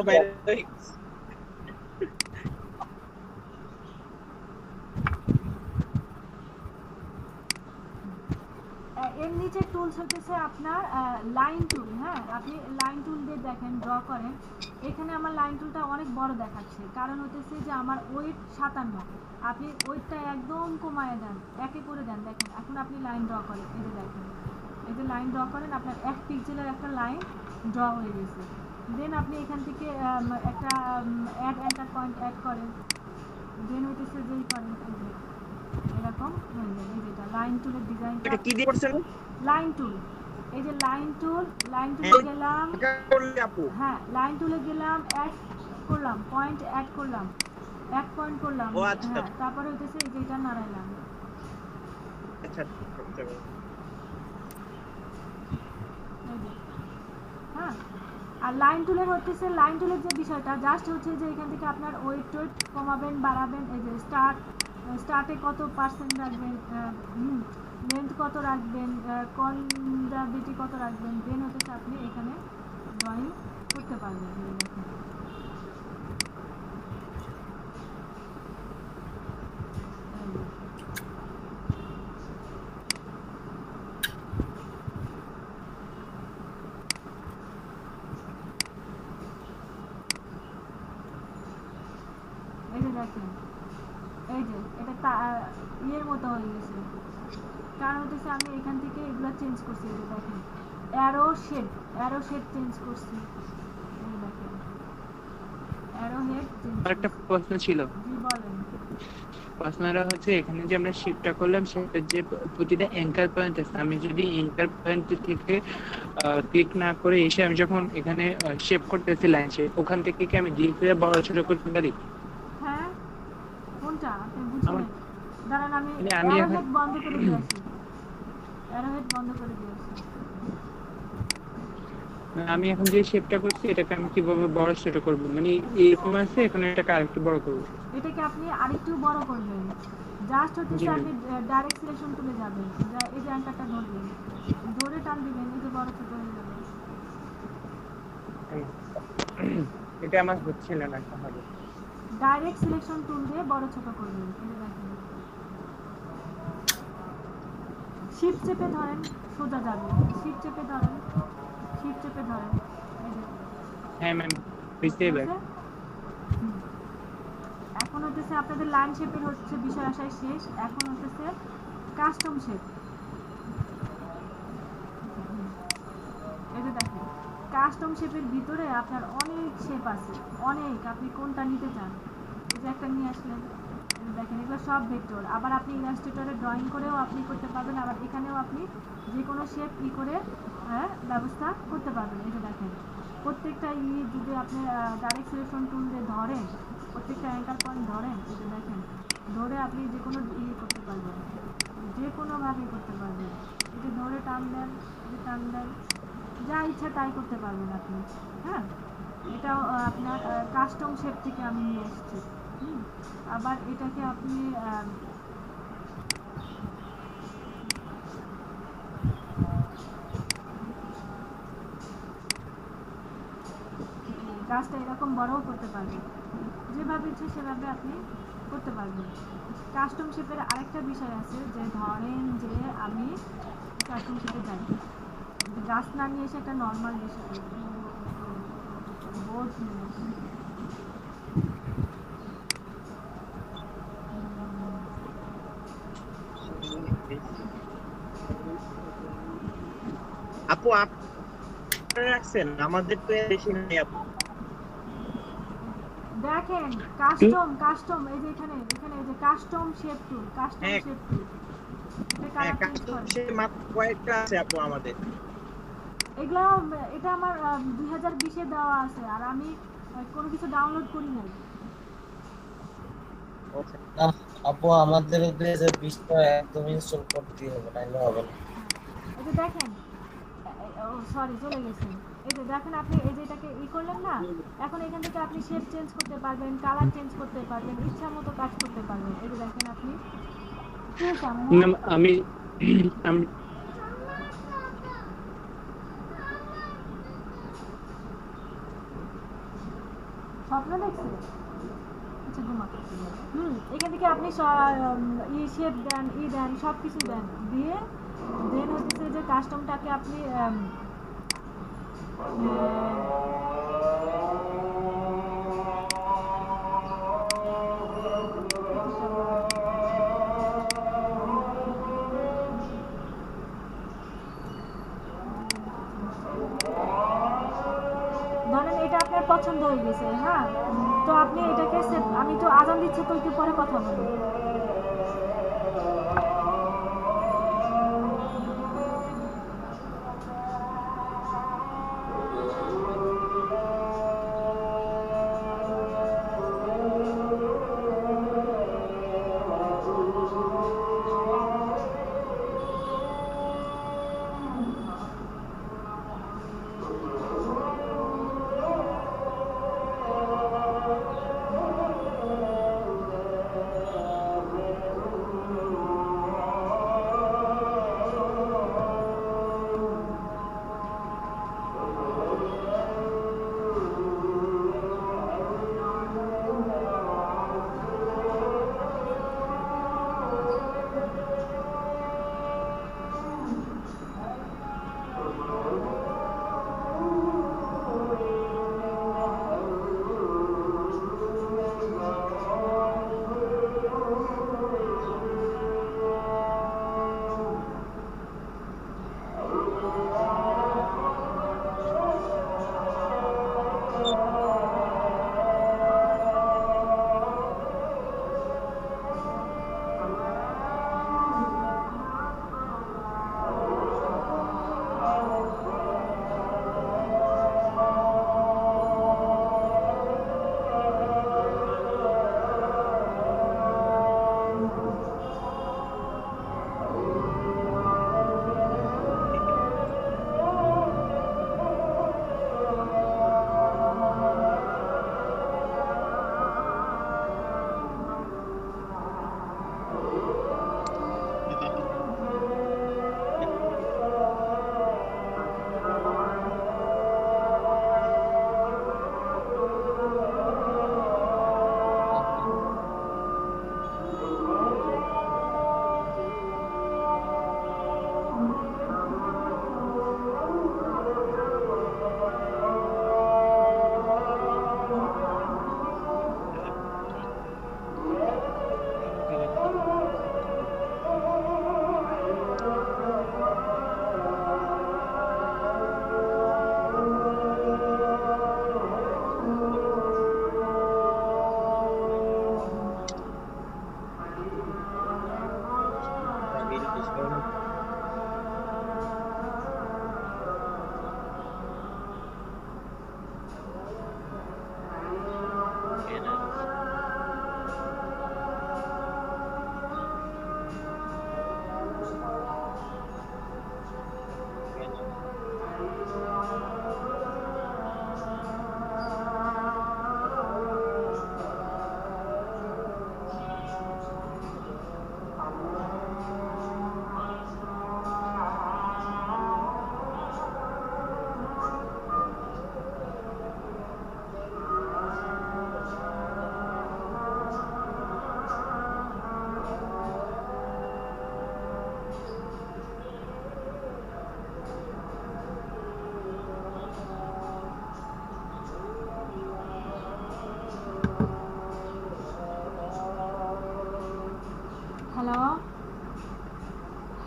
এর নিচে টুলস হচ্ছে আপনার লাইন টুল। হ্যাঁ, আপনি লাইন টুল দিয়ে দেখেন, ড্র করেন। এখানে আমার লাইন টুলটা অনেক বড় দেখাচ্ছে, কারণ হচ্ছে যে আমার ওয়েট 57, আপনি ওয়েটটা একদম কমায় দেন, একে করে দেন। দেখেন এখন আপনি লাইন ড্র করেন, এই যে দেখেন, এই যে লাইন ড্র করেন, আপনার 1 পিক্সেলের একটা লাইন ড্র হয়ে গেছে। দেন আপনি এখান থেকে একটা অ্যাড অ্যাঙ্কার পয়েন্ট অ্যাড করেন, দেন হইতেছে যেই করেন এরকম হয়ে যায়। এই যেটা লাইন টুলের ডিজাইনটা, এটা কি দিয়ে করছেন? লাইন টুল, এই যে লাইন টুলে গেলাম, করলে আপু, হ্যাঁ লাইন টুলে গেলাম, অ্যাড করলাম, পয়েন্ট অ্যাড করলাম, এক পয়েন্ট করলাম, ও আচ্ছা হ্যাঁ তারপরে হইতেছে এই যে এটা নাড়াইলাম। আচ্ছা এই যে, হ্যাঁ আর লাইন টুলের হচ্ছে লাইন টুলের যে বিষয়টা জাস্ট হচ্ছে যে এখান থেকে আপনার ওয়েট টোয়েট কমাবেন বাড়াবেন, এই যে স্টার্টে কত পার্সেন্ট রাখবেন, লেন্থ কত রাখবেন, কনজারভেটি কত রাখবেন, দেন হচ্ছে আপনি এখানে ড্রয়িং করতে পারবেন। এই দেখেন এই যে দেখেন এই যে এটা ইয়ের মতো হয়ে গেছে, কারণ হচ্ছে আমি এখান থেকে এগুলো চেঞ্জ করছি। এই যে দেখেন অ্যারো শেড চেঞ্জ করছি, এই যে দেখেন অ্যারো হেড চেঞ্জ। একটা প্রশ্ন ছিল, জি বলেন। প্রশ্নটা হচ্ছে এখানে যে আমরা শিফটটা করলাম সেটা যে প্রতিটা অ্যাঙ্কার পয়েন্ট আছে, আমি যদি অ্যাঙ্কার পয়েন্ট থেকে ক্লিক না করে এসে আমি যখন এখানে শেপ করতেছি লাইন শেপ, ওখান থেকে কি আমি ডিসপ্লে বড় ছোট করতে পারি? হ্যাঁ কোনটা আপনি বুঝলেন? দাঁড়ান আমি আমি অ্যারো এখন- হেড বন্ধ করে দিয়েছি, অ্যারো হেড বন্ধ করে দিয়েছি। আমি এখন যে শেপটা করছি এটাকে আমি কিভাবে বড় ছোট করবো, মানে এরকম আছে এখানে এটাকে আরেকটু বড় করবো? এটাকে আপনি আরেকটু বড় করবেন, জাস্ট হচ্ছে জি, আপনি ডাইরেক্ট সিলেকশন তুলে যাবেন, এই যে অ্যাঙ্কারটা ধরবেন, ধরে টান দিবেন, এই যে বড় ছোট হয়ে যাবে। এটা আমার হচ্ছিল না তাহলে। ডাইরেক্ট সিলেকশন টুল দিয়ে বড় ছোট করবেন। এই যে দেখেন শিফট চেপে ধরেন সোজা যাবে, শিফট চেপে ধরেন, শিফট চেপে ধরেন, এই যে হ্যাঁ ম্যাম, বুঝতে এবার। হয়েছে? হুম। এখন হচ্ছে আপনাদের লাইন শেপের হচ্ছে বিষয় আসায় শেষ, এখন হচ্ছে কাস্টম শেপ। এই যে দেখেন কাস্টম শেপের ভিতরে আপনার অনেক শেপ আছে, অনেক, আপনি কোনটা নিতে চান। এই যে একটা নিয়ে আসলেন, এই যে দেখেন এগুলো সব ভেক্টর। আবার আপনি ইলাস্ট্রেটরে ড্রয়িং করেও আপনি করতে পারবেন, আবার এখানেও আপনি যে কোনো শেপ করে ব্যবস্থা করতে পারবেন। এই যে দেখেন প্রত্যেকটা যদি আপনি ডাইরেক্ট সিলেকশন টুল দিয়ে ধরেন, প্রত্যেকটা অ্যাঙ্কার পয়েন্ট ধরেন, এই যে দেখেন ধরে আপনি যে কোনো করতে পারবেন, যে কোনোভাবে করতে পারবেন। এই যে ধরে টান দেন, এই যে টান দেন, যা ইচ্ছা তাই করতে পারবেন আপনি। হ্যাঁ, এটাও আপনার কাস্টম শেপ থেকে আমি নিয়ে এসেছি। আবার এটাকে আপনি গাছটা এরকম বড়ও করতে পারবেন, যেভাবে ইচ্ছে সেভাবে আপনি করতে পারবেন। কাস্টম শেপের আরেকটা বিষয় আছে, যে ধরেন যে আমি কাস্টম শেপে যাই, গাছ না নিয়ে এসে একটা নর্মাল বিষয় বোর্ড নিয়ে আসি। আপু আপনারা রাখছেন, আমাদের তো বেশি নাই আপু। দেখেন কাস্টম এই যে এখানে এই যে কাস্টম শেপ টুল, কাস্টম হ্যাঁ। শেপ টুল, এটা কালার চেঞ্জ করে। সে মাত্র কয়েকটা আছে আপু আমাদের। এগুলো এটা আমার 2020 এ দেওয়া আছে, আর আমি কোনো কিছু ডাউনলোড করি নাই। না আপু আমাদের 2020টা একদম ইনস্টল করতে হবে, নাহলে হবে না। এই যে দেখেন, সরি চলে গেছে। এই যে দেখেন আপনি এই যে এটাকে করলেন না, এখন এখান থেকে আপনি শেপ চেঞ্জ করতে পারবেন, কালার চেঞ্জ করতে পারবেন, ইচ্ছা মতো কাজ করতে পারবেন। এই যে দেখেন আপনি আমি আমি স্বপ্ন দেখছেন, আচ্ছা ঘুমা। এখান থেকে আপনি শেপ দেন, দেন, সব কিছু দেন, দিয়ে দেন হচ্ছে যে কাস্টমটাকে আপনি ধরেন এটা আপনার পছন্দ হয়ে গেছে। হ্যাঁ, তো আপনি এটাকে আমি তো আজান দিচ্ছে, তো একটু পরে কথা বলবো।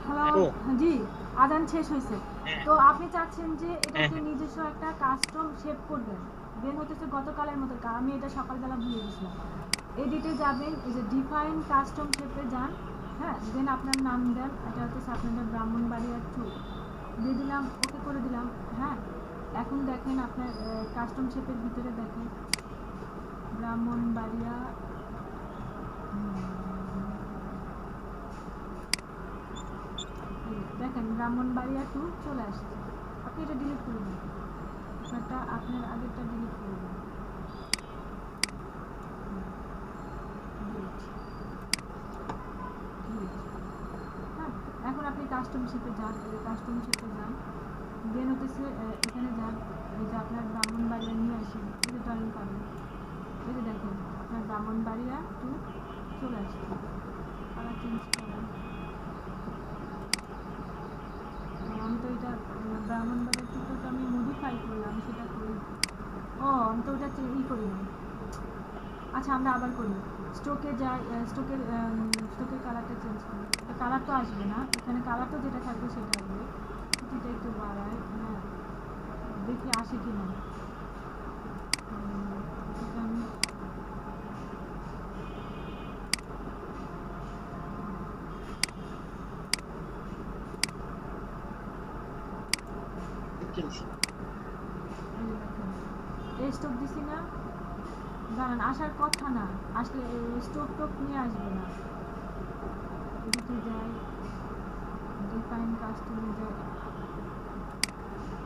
হ্যালো, জি, আজান শেষ হয়েছে। হ্যাঁ। তো আপনি চাচ্ছেন যে এটাকে নিজস্ব একটা কাস্টম শেপ করবেন। দেন হতেছে গতকালের মতো আমি এটা সকালবেলা ভুলে গেছিলাম। এডিটে যাবেন, এই যে ডিফাইন কাস্টম শেপে যান, হ্যাঁ, দেন আপনার নাম দেন, এটা হচ্ছে আপনাদের ব্রাহ্মণবাড়িয়া 2 দিয়ে দিলাম, ওকে করে দিলাম, হ্যাঁ। এখন দেখেন আপনার কাস্টম শেপের ভিতরে দেখেন ব্রাহ্মণবাড়িয়া, দেখেন ব্রাহ্মণবাড়িয়া 2 চলে আসছে। আপনি এটা ডিলিট করে দিন, আপনার আগেরটা ডিলিট করে দিন। হ্যাঁ, এখন আপনি কাস্টম শেপে যান, দেন হতেছে এখানে যান, এই যে আপনার ব্রাহ্মণবাড়িয়া নিয়ে আসেন, এই যে ড্রয়িং করেন, এই যে দেখেন আপনার ব্রাহ্মণবাড়িয়া 2 চলে আসছে। কালার চেঞ্জ করেন, আমি তো এটা ব্রাহ্মণবাড়িয়া 2 তো আমি মডিফাই করলাম, সেটা করি। আমি তো ওটা করি না। আচ্ছা, আমরা আবার করি। স্টোকে যাই, স্টোকের কালারটা চেঞ্জ করি। কালার তো আসবে না এখানে, কালার তো যেটা থাকবে সেটা আসবে। এটা একটু বাড়াই, হ্যাঁ, দেখি আসে কি না। এই স্টোক দিছি না, দাঁড়ান, আসার কথা না, আসলে স্টোক টোক নিয়ে আসবে না। এদিকে যাই, ডিফাইন কাস্টমে যাই,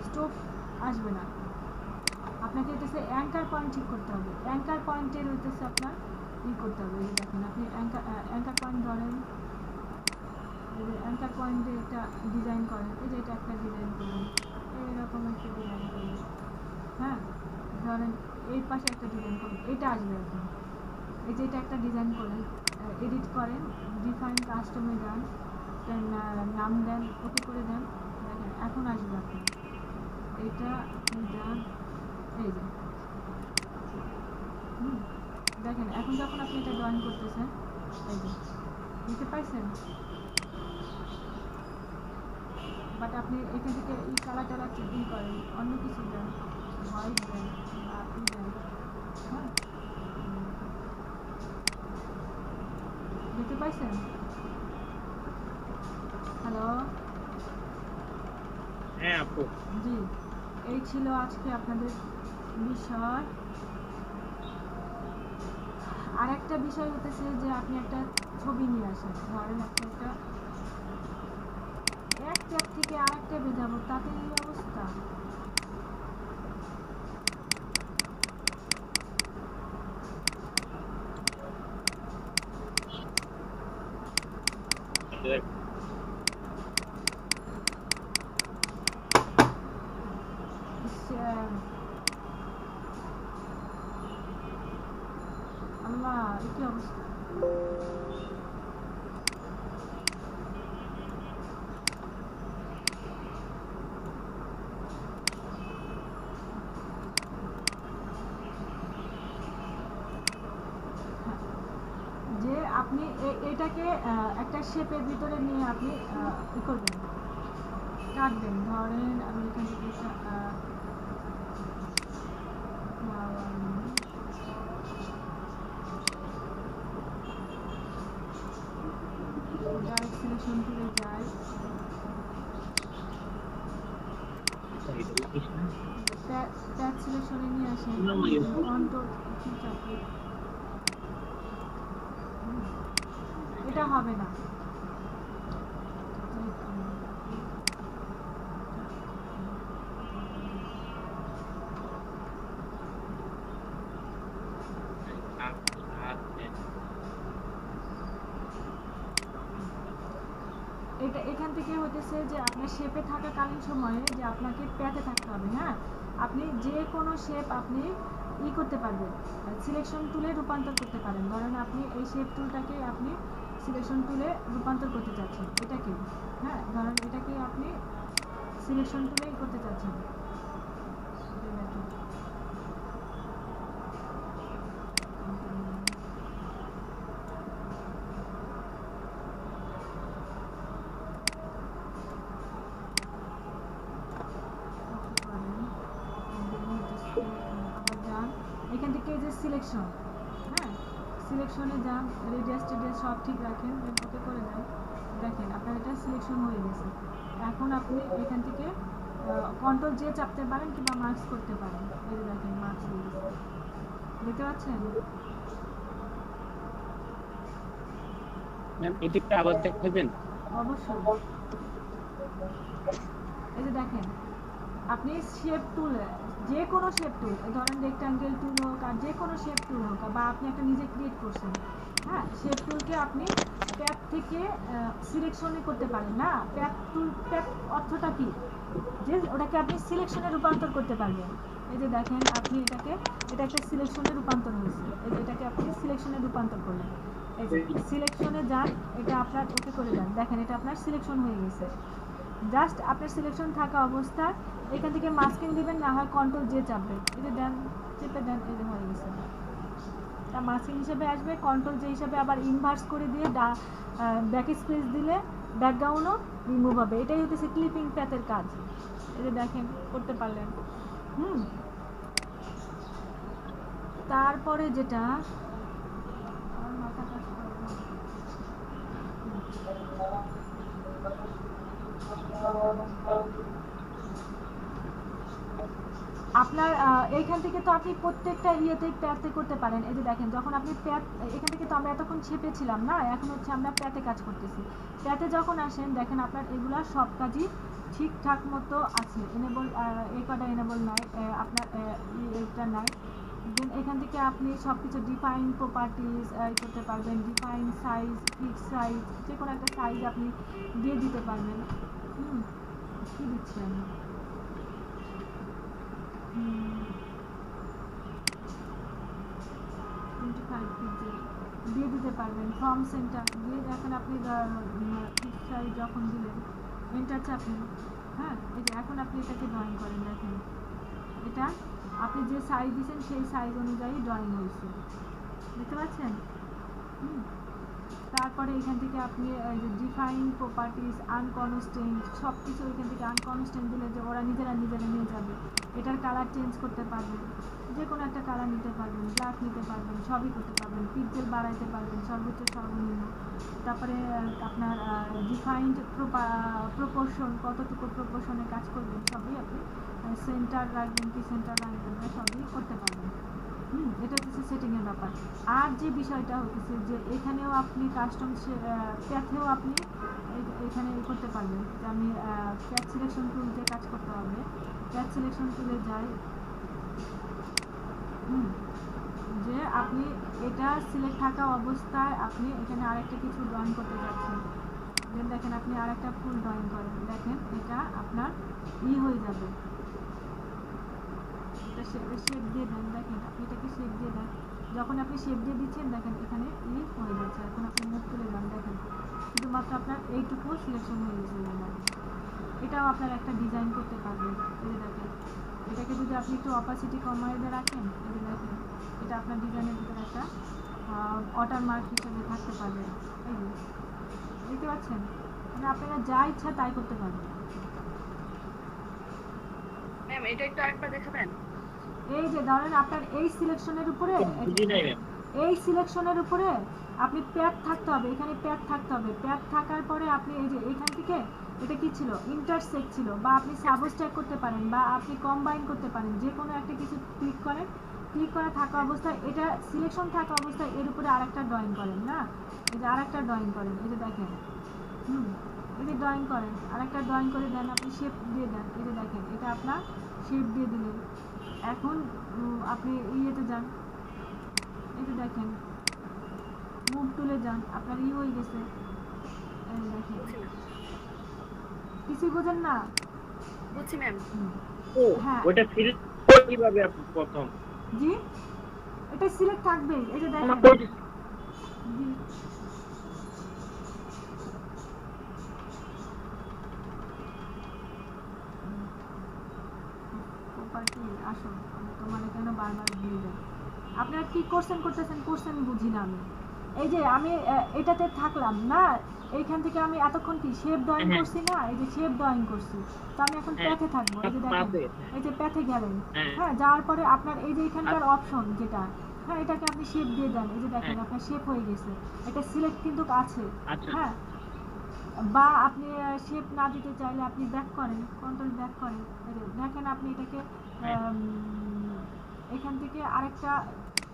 স্টোক আসবে না। আপনাকে হইতেছে অ্যাঙ্কার পয়েন্ট ঠিক করতে হবে। অ্যাঙ্কার পয়েন্টের হইতেছে আপনার করতে হবে। এই দেখেন আপনি অ্যাঙ্কার পয়েন্ট ধরেন, এই যে অ্যাঙ্কার পয়েন্টে একটা ডিজাইন করেন, এই যে এটা একটা ডিজাইন করুন, এইরকম একটা ডিজাইন করুন, হ্যাঁ, ধরেন এই পাশে একটা ডিজাইন করুন, এটা আসবে এখন। এই যে এটা একটা ডিজাইন করেন, এডিট করেন, ডিফাইন কাস্টমে যান, দেন নাম দেন, ওকে করে দেন, দেখেন এখন আসবে আপনার এইটা যান, এই যে দেখেন এখন যখন আপনি এটা ড্রয়িং করতেছেন, এই যে বুঝতে পাইছেন। বাট আপনি এখান থেকে এই কালার টালার করেন, অন্য কিছু দেন, হোয়াইট দেন, আপনি দেন, হ্যাঁ, দেখতে পাইছেন? হ্যালো, হ্যাঁ আপু, জি, এই ছিল আজকে আপনাদের বিষয়। আর একটা বিষয় হতেছে যে আপনি একটা ছবি নিয়ে আসেন, ধরেন আপনি এক ট্যাব থেকে আরেক ট্যাবে যাবো, তাতে এই অবস্থা। আল্লাহ, কি অবস্থা। যে আপনি এটাকে একটা শেপের ভিতরে নিয়ে আপনি করবেন, কাটবেন। ধরেন আমি এখান থেকে ডাইরেক্ট সিলেকশন টুলে যাই, ট্যাগ সিলেকশনে নিয়ে আসেন, কন্ট্রোল কি চাপে, এটা হবে না। এটা এখান থেকে হতেছে যে আপনার শেপে থাকাকালীন সময়ে যে আপনাকে প্যাতে থাকতে হবে, হ্যাঁ, আপনি যে কোনো শেপ আপনি করতে পারবেন, সিলেকশন টুলে রূপান্তর করতে পারেন। ধরেন আপনি এই শেপ টুলটাকে আপনি সিলেকশন টুলে রূপান্তর করতে চাচ্ছেন, এটাকে, হ্যাঁ, ধরেন এটাকে আপনি সিলেকশন টুলেই করতে চাচ্ছেন। সিলেকশন, হ্যাঁ সিলেকশনে যান, রেডিয়াস টেডিয়াস সব ঠিক রাখেন, ওকে করে দেন। দেখেন আপনার এটা সিলেকশন হয়ে গেছে। এখন আপনি এখান থেকে কন্ট্রোল জে চাপতে পারেন কিংবা মার্কস করতে পারেন। এই যে দেখেন মার্কস হয়ে গেছে, দেখতে পাচ্ছেন? ম্যাম এটি একটু আবার দেখাবেন? অবশ্যই। এই যে দেখেন আপনি শেপ টুল, যে কোনো শেপ টুল, ধরেন রেক্ট্যাঙ্গেল টুল হোক আর যে কোনো শেপ টুল হোক, বা আপনি একটা নিজে ক্রিয়েট করছেন, হ্যাঁ শেপ টুলকে আপনি প্যাথ থেকে সিলেকশনে করতে পারেন না। প্যাথ টুল, প্যাথ অর্থটা কি, যে ওটাকে আপনি সিলেকশনে রূপান্তর করতে পারবেন। এই যে দেখেন আপনি এটাকে, এটা একটা সিলেকশনে রূপান্তর হয়েছে, এই যে এটাকে আপনি সিলেকশনে রূপান্তর করলেন। এই যে সিলেকশনে যান, এটা আপনার ওকে করে দেন, দেখেন এটা আপনার সিলেকশন হয়ে গেছে। জাস্ট আপনার সিলেকশন থাকা অবস্থায় এখান থেকে মাস্কিং দিবেন, না হয় কন্ট্রোল জে চাপবেন, এই যে দেন, চেপে দেন, এই যে হয়ে গেছে। তা মাস্কিং হিসেবে আসবে, কন্ট্রোল জে হিসেবে আবার ইনভার্স করে দিয়ে ব্যাক স্পেস দিলে ব্যাকগ্রাউন্ডও রিমুভ হবে। এটাই হচ্ছে ক্লিপিং প্যাথের কাজ। এই যে দেখেন করতে পারলেন। তারপরে যেটা আমার মাথা কাজ করে না। আপনার এইখান থেকে তো আপনি প্রত্যেকটা ইয়েতে প্যাথে করতে পারেন। এই যে দেখেন যখন আপনি প্যাথ, এখান থেকে তো আমরা এতক্ষণ ছেপেছিলাম না, এখন হচ্ছে আমরা প্যাথে কাজ করতেছি। প্যাথে যখন আসেন দেখেন আপনার এগুলা সব কাজই ঠিকঠাক মতো আছে। এনেবল, এই কটা এনেবল নাই, আপনার এটা নাই। দেন এখান থেকে আপনি সব কিছু ডিফাইন প্রপার্টিস করতে পারবেন, ডিফাইন সাইজ, ফিক্স সাইজ, যে কোনো একটা সাইজ আপনি দিয়ে দিতে পারবেন। কী দিচ্ছি আমি, দিয়ে দিতে পারবেন। ফর্ম সেন্টার দিয়ে এখন আপনি ফিক্স সাইজ যখন দিলেন, এন্টার চাপেন, হ্যাঁ এই যে এখন আপনি এটাকে ড্রয়িং করেন। দেখেন এটা আপনি যে সাইজ দিয়েছেন সেই সাইজ অনুযায়ী ড্রয়িং হয়েছে, দেখতে পাচ্ছেন? তারপরে এখান থেকে আপনি যে ডিফাইন প্রপার্টিস, আনকনস্ট্যান্ট, সব কিছু এখান থেকে আনকনস্ট্যান্ট দিলে যে ওরা নিজেরা নিয়ে যাবে। এটার কালার চেঞ্জ করতে পারবেন, যে কোনো একটা কালার নিতে পারবেন, ব্ল্যাক নিতে পারবেন, সবই করতে পারবেন। পিক্সেল বাড়াইতে পারবেন সর্বোচ্চ সর্বনিম্ন। তারপরে আপনার ডিফাইন্ড প্রপোর্শন, কতটুকু প্রপোর্শনে কাজ করবেন সবই আপনি, সেন্টার রাখবেন কি সেন্টার রাখবেন না সবই করতে পারবেন। এটা হচ্ছে সেটিংয়ের ব্যাপার। আর যে বিষয়টা হচ্ছে যে এখানেও আপনি কাস্টম প্যাথেও আপনি এখানে করতে পারবেন, যে আমি প্যাথ সিলেকশন টুল দিয়ে কাজ করতে হবে। প্যাথ সিলেকশন টুলে যাই, যে আপনি এটা সিলেক্ট থাকা অবস্থায় আপনি এখানে আরেকটা কিছু ড্রয়িং করতে যাচ্ছেন। দেন দেখেন আপনি আরেকটা ফুল ড্রয়িং করেন, দেখেন এটা আপনার হয়ে যাবে। এটা শেপ দিয়ে দেন, দেখেন আপনি এটাকে শেপ দিয়ে দেন। যখন আপনি শেপ দিয়ে দিচ্ছেন দেখেন এখানে হয়ে যাচ্ছে। এখন আপনি মুভ তুলে যান, দেখেন শুধুমাত্র আপনার এইটুকু সিলেকশন হয়ে গেছে। এটাও আপনার একটা ডিজাইন করতে পারবেন। এই দেখেন এটাকে যদি আপনি একটু অপাসিটি কমায় দিয়ে রাখেন, এই দেখেন এটা আপনার ডিজাইনের ভিতরে একটা ওয়াটারমার্ক হিসেবে থাকতে পারবে। এই যে দেখতে পাচ্ছেন, মানে আপনারা যা ইচ্ছা তাই করতে পারবেন। ম্যাম এটা একটু আরেকবার দেখাবেন? এই যে ধরেন আপনার এই সিলেকশনের উপরে, এই সিলেকশনের উপরে আপনি প্যাথ থাকতে হবে, এখানে প্যাথ থাকতে হবে। প্যাথ থাকার পরে আপনি এই যে এখান থেকে এটা কি ছিল, ইন্টারসেক্ট ছিল, বা আপনি সাবস্ট্রাক্ট করতে পারেন, বা আপনি কম্বাইন করতে পারেন। যে কোনো একটা কিছু ক্লিক করেন, ক্লিক করা থাকা অবস্থায় এটা সিলেকশন থাকা অবস্থায় এর উপরে আরেকটা ড্রয়িং করেন না, এই যে আরেকটা ড্রয়িং করেন। এই যে দেখেন এই যে ড্রয়িং করেন, আরেকটা ড্রয়িং করে দেন, আপনি শেপ দিয়ে দেন। এই যে দেখেন এটা আপনার শেপ দিয়ে দিলেন। এখন আপনি ইয়েতে যান, এই যে দেখেন মুভ তুলে যান, আপনার হয়ে গেছে। এই দেখেন কিছুই বোঝেন না? বুঝছি ম্যাম। হ্যাঁ ওটা সিলেক্ট কিভাবে আপনি প্রথম? জি এটা সিলেক্ট থাকবে। এই যে দেখেন জি প্রপার্টি আসো, তোমার কেন বারবার ভুলে যাই। আপনারা কি করছেন বুঝি না আমি। এই যে আমি এটাতে থাকলাম না, এইখান থেকে আমি এতক্ষণ কি শেপ ড্রয়িং করছি না, এই যে শেপ ড্রয়িং করছি, তো আমি এখন প্যাথে থাকবো। এই যে দেখেন এই যে প্যাথে গেলেন, হ্যাঁ যাওয়ার পরে আপনার এই যে এখানকার অপশন যেটা হ্যাঁ, এটাকে আপনি শেপ দিয়ে দেন, এই যে দেখেন হ্যাঁ। আপনার শেপ হয়ে গেছে, এটা সিলেক্ট কিন্তু আছে। আচ্ছা হ্যাঁ, বা আপনি শেপ না দিতে চাইলে আপনি ব্যাক করেন, কন্ট্রোল ব্যাক করেন, এই যে দেখেন আপনি এটাকে হ্যাঁ। এখান থেকে আরেকটা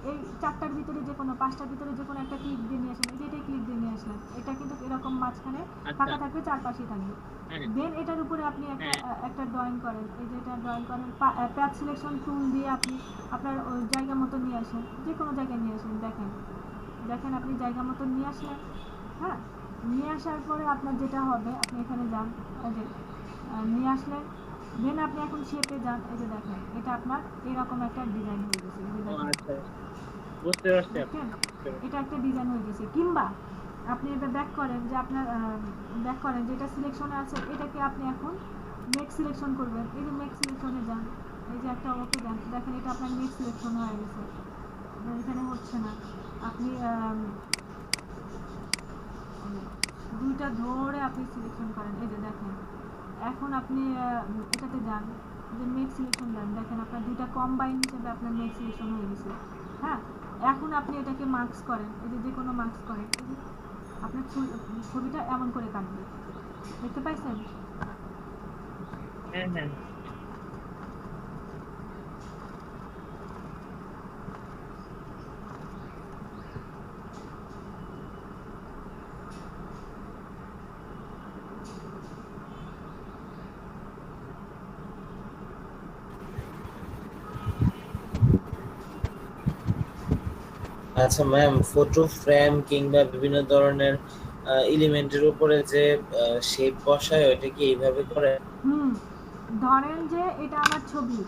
এই 4টার ভিতরে যে কোনো 5টার ভিতরে যে কোনো একটা ক্লিক দিয়ে নিয়ে আসেন, এই যে এটাই ক্লিক দিয়ে নিয়ে আসলেন, এটা কিন্তু এরকম মাঝখানে আচ্ছা ফাঁকা থাকবে, চারপাশেই থাকবে। হ্যাঁ দেন এটার উপরে আপনি একটা হ্যাঁ একটা ড্রয়িং করেন, এই যে এটা ড্রয়িং করেন, প্যাথ সিলেকশন টুল দিয়ে আপনি আপনার ওই জায়গা মতো নিয়ে আসেন, যে কোনো জায়গায় নিয়ে আসেন, দেখেন দেখেন আপনি জায়গা মতো নিয়ে আসলেন। হ্যাঁ, নিয়ে আসার পরে আপনার যেটা হবে, আপনি এখানে যান, এই যে নিয়ে আসলেন, দেন আপনি এখন শেপে যান, এই যে দেখেন এটা আপনার এরকম একটা ডিজাইন হয়ে গেছে, এই যে ও দেখেন, আচ্ছা বুঝতে পারছি দেখেন এটা একটা ডিজাইন হয়ে গেছে। কিংবা আপনি এটা ব্যাক করেন, যে আপনার ব্যাক করেন যেটা সিলেকশনে আছে, এটাকে আপনি এখন মেক সিলেকশন করবেন, এই যে মেক সিলেকশনে যান, এই যে একটা ওকে দেন, দেখেন এটা আপনার মেক সিলেকশন হয়ে গেছে, এখানে হচ্ছে না, আপনি দুইটা ধরে আপনি সিলেকশন করেন, এই যে দেখেন এখন আপনি এটাতে যান, যে মেক সিলেকশন দেন, দেখেন আপনার দুইটা কম্বাইন হিসেবে আপনার মেক সিলেকশন হয়ে গেছে। হ্যাঁ, এখন আপনি এটাকে মার্কস করেন, এই যে কোনো মার্কস করেন, এই যে আপনার ছবিটা এমন করে কাটবে, দেখতে পাইছেন? হ্যাঁ হ্যাঁ আচ্ছা ম্যাম, ফটো ফ্রেম কিংবা বিভিন্ন ধরনের এলিমেন্টের উপরে যে শেপ বসায় ওইটা কি এইভাবে করে? ধরেন যে এটা আমার ছবি,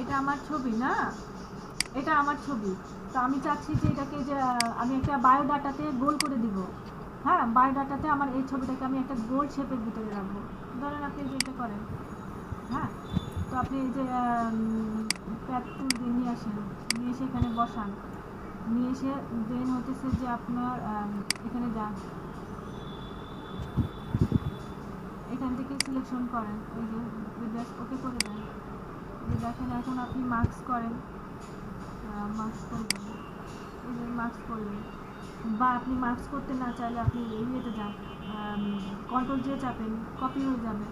এটা আমার ছবি না, এটা আমার ছবি, তো আমি চাচ্ছি যে এটাকে যে আমি একটা বায়োডাটাতে গোল করে দিব। হ্যাঁ, বায়োডাটাতে আমার এই ছবিটাকে আমি একটা গোল শেপের ভিতরে রাখবো, ধরেন আপনি যে এটা করেন। হ্যাঁ, তো আপনি এই যে প্যাড টুল দিয়ে নিয়ে আসেন, নিয়ে এসে এখানে বসান, নিয়ে এসে দেন হতেছে যে আপনার এখানে যান, এখান থেকে সিলেকশন করেন, এই যে জাস্ট ওকে করে দেন, এই দেখেন এখন আপনি মার্কস করেন, মার্কস করবেন, এই যে মার্কস করলেন, বা আপনি মার্কস করতে না চাইলে আপনি ইয়েতে যান, কন্ট্রোল যে চাপেন কপি হয়ে যাবে,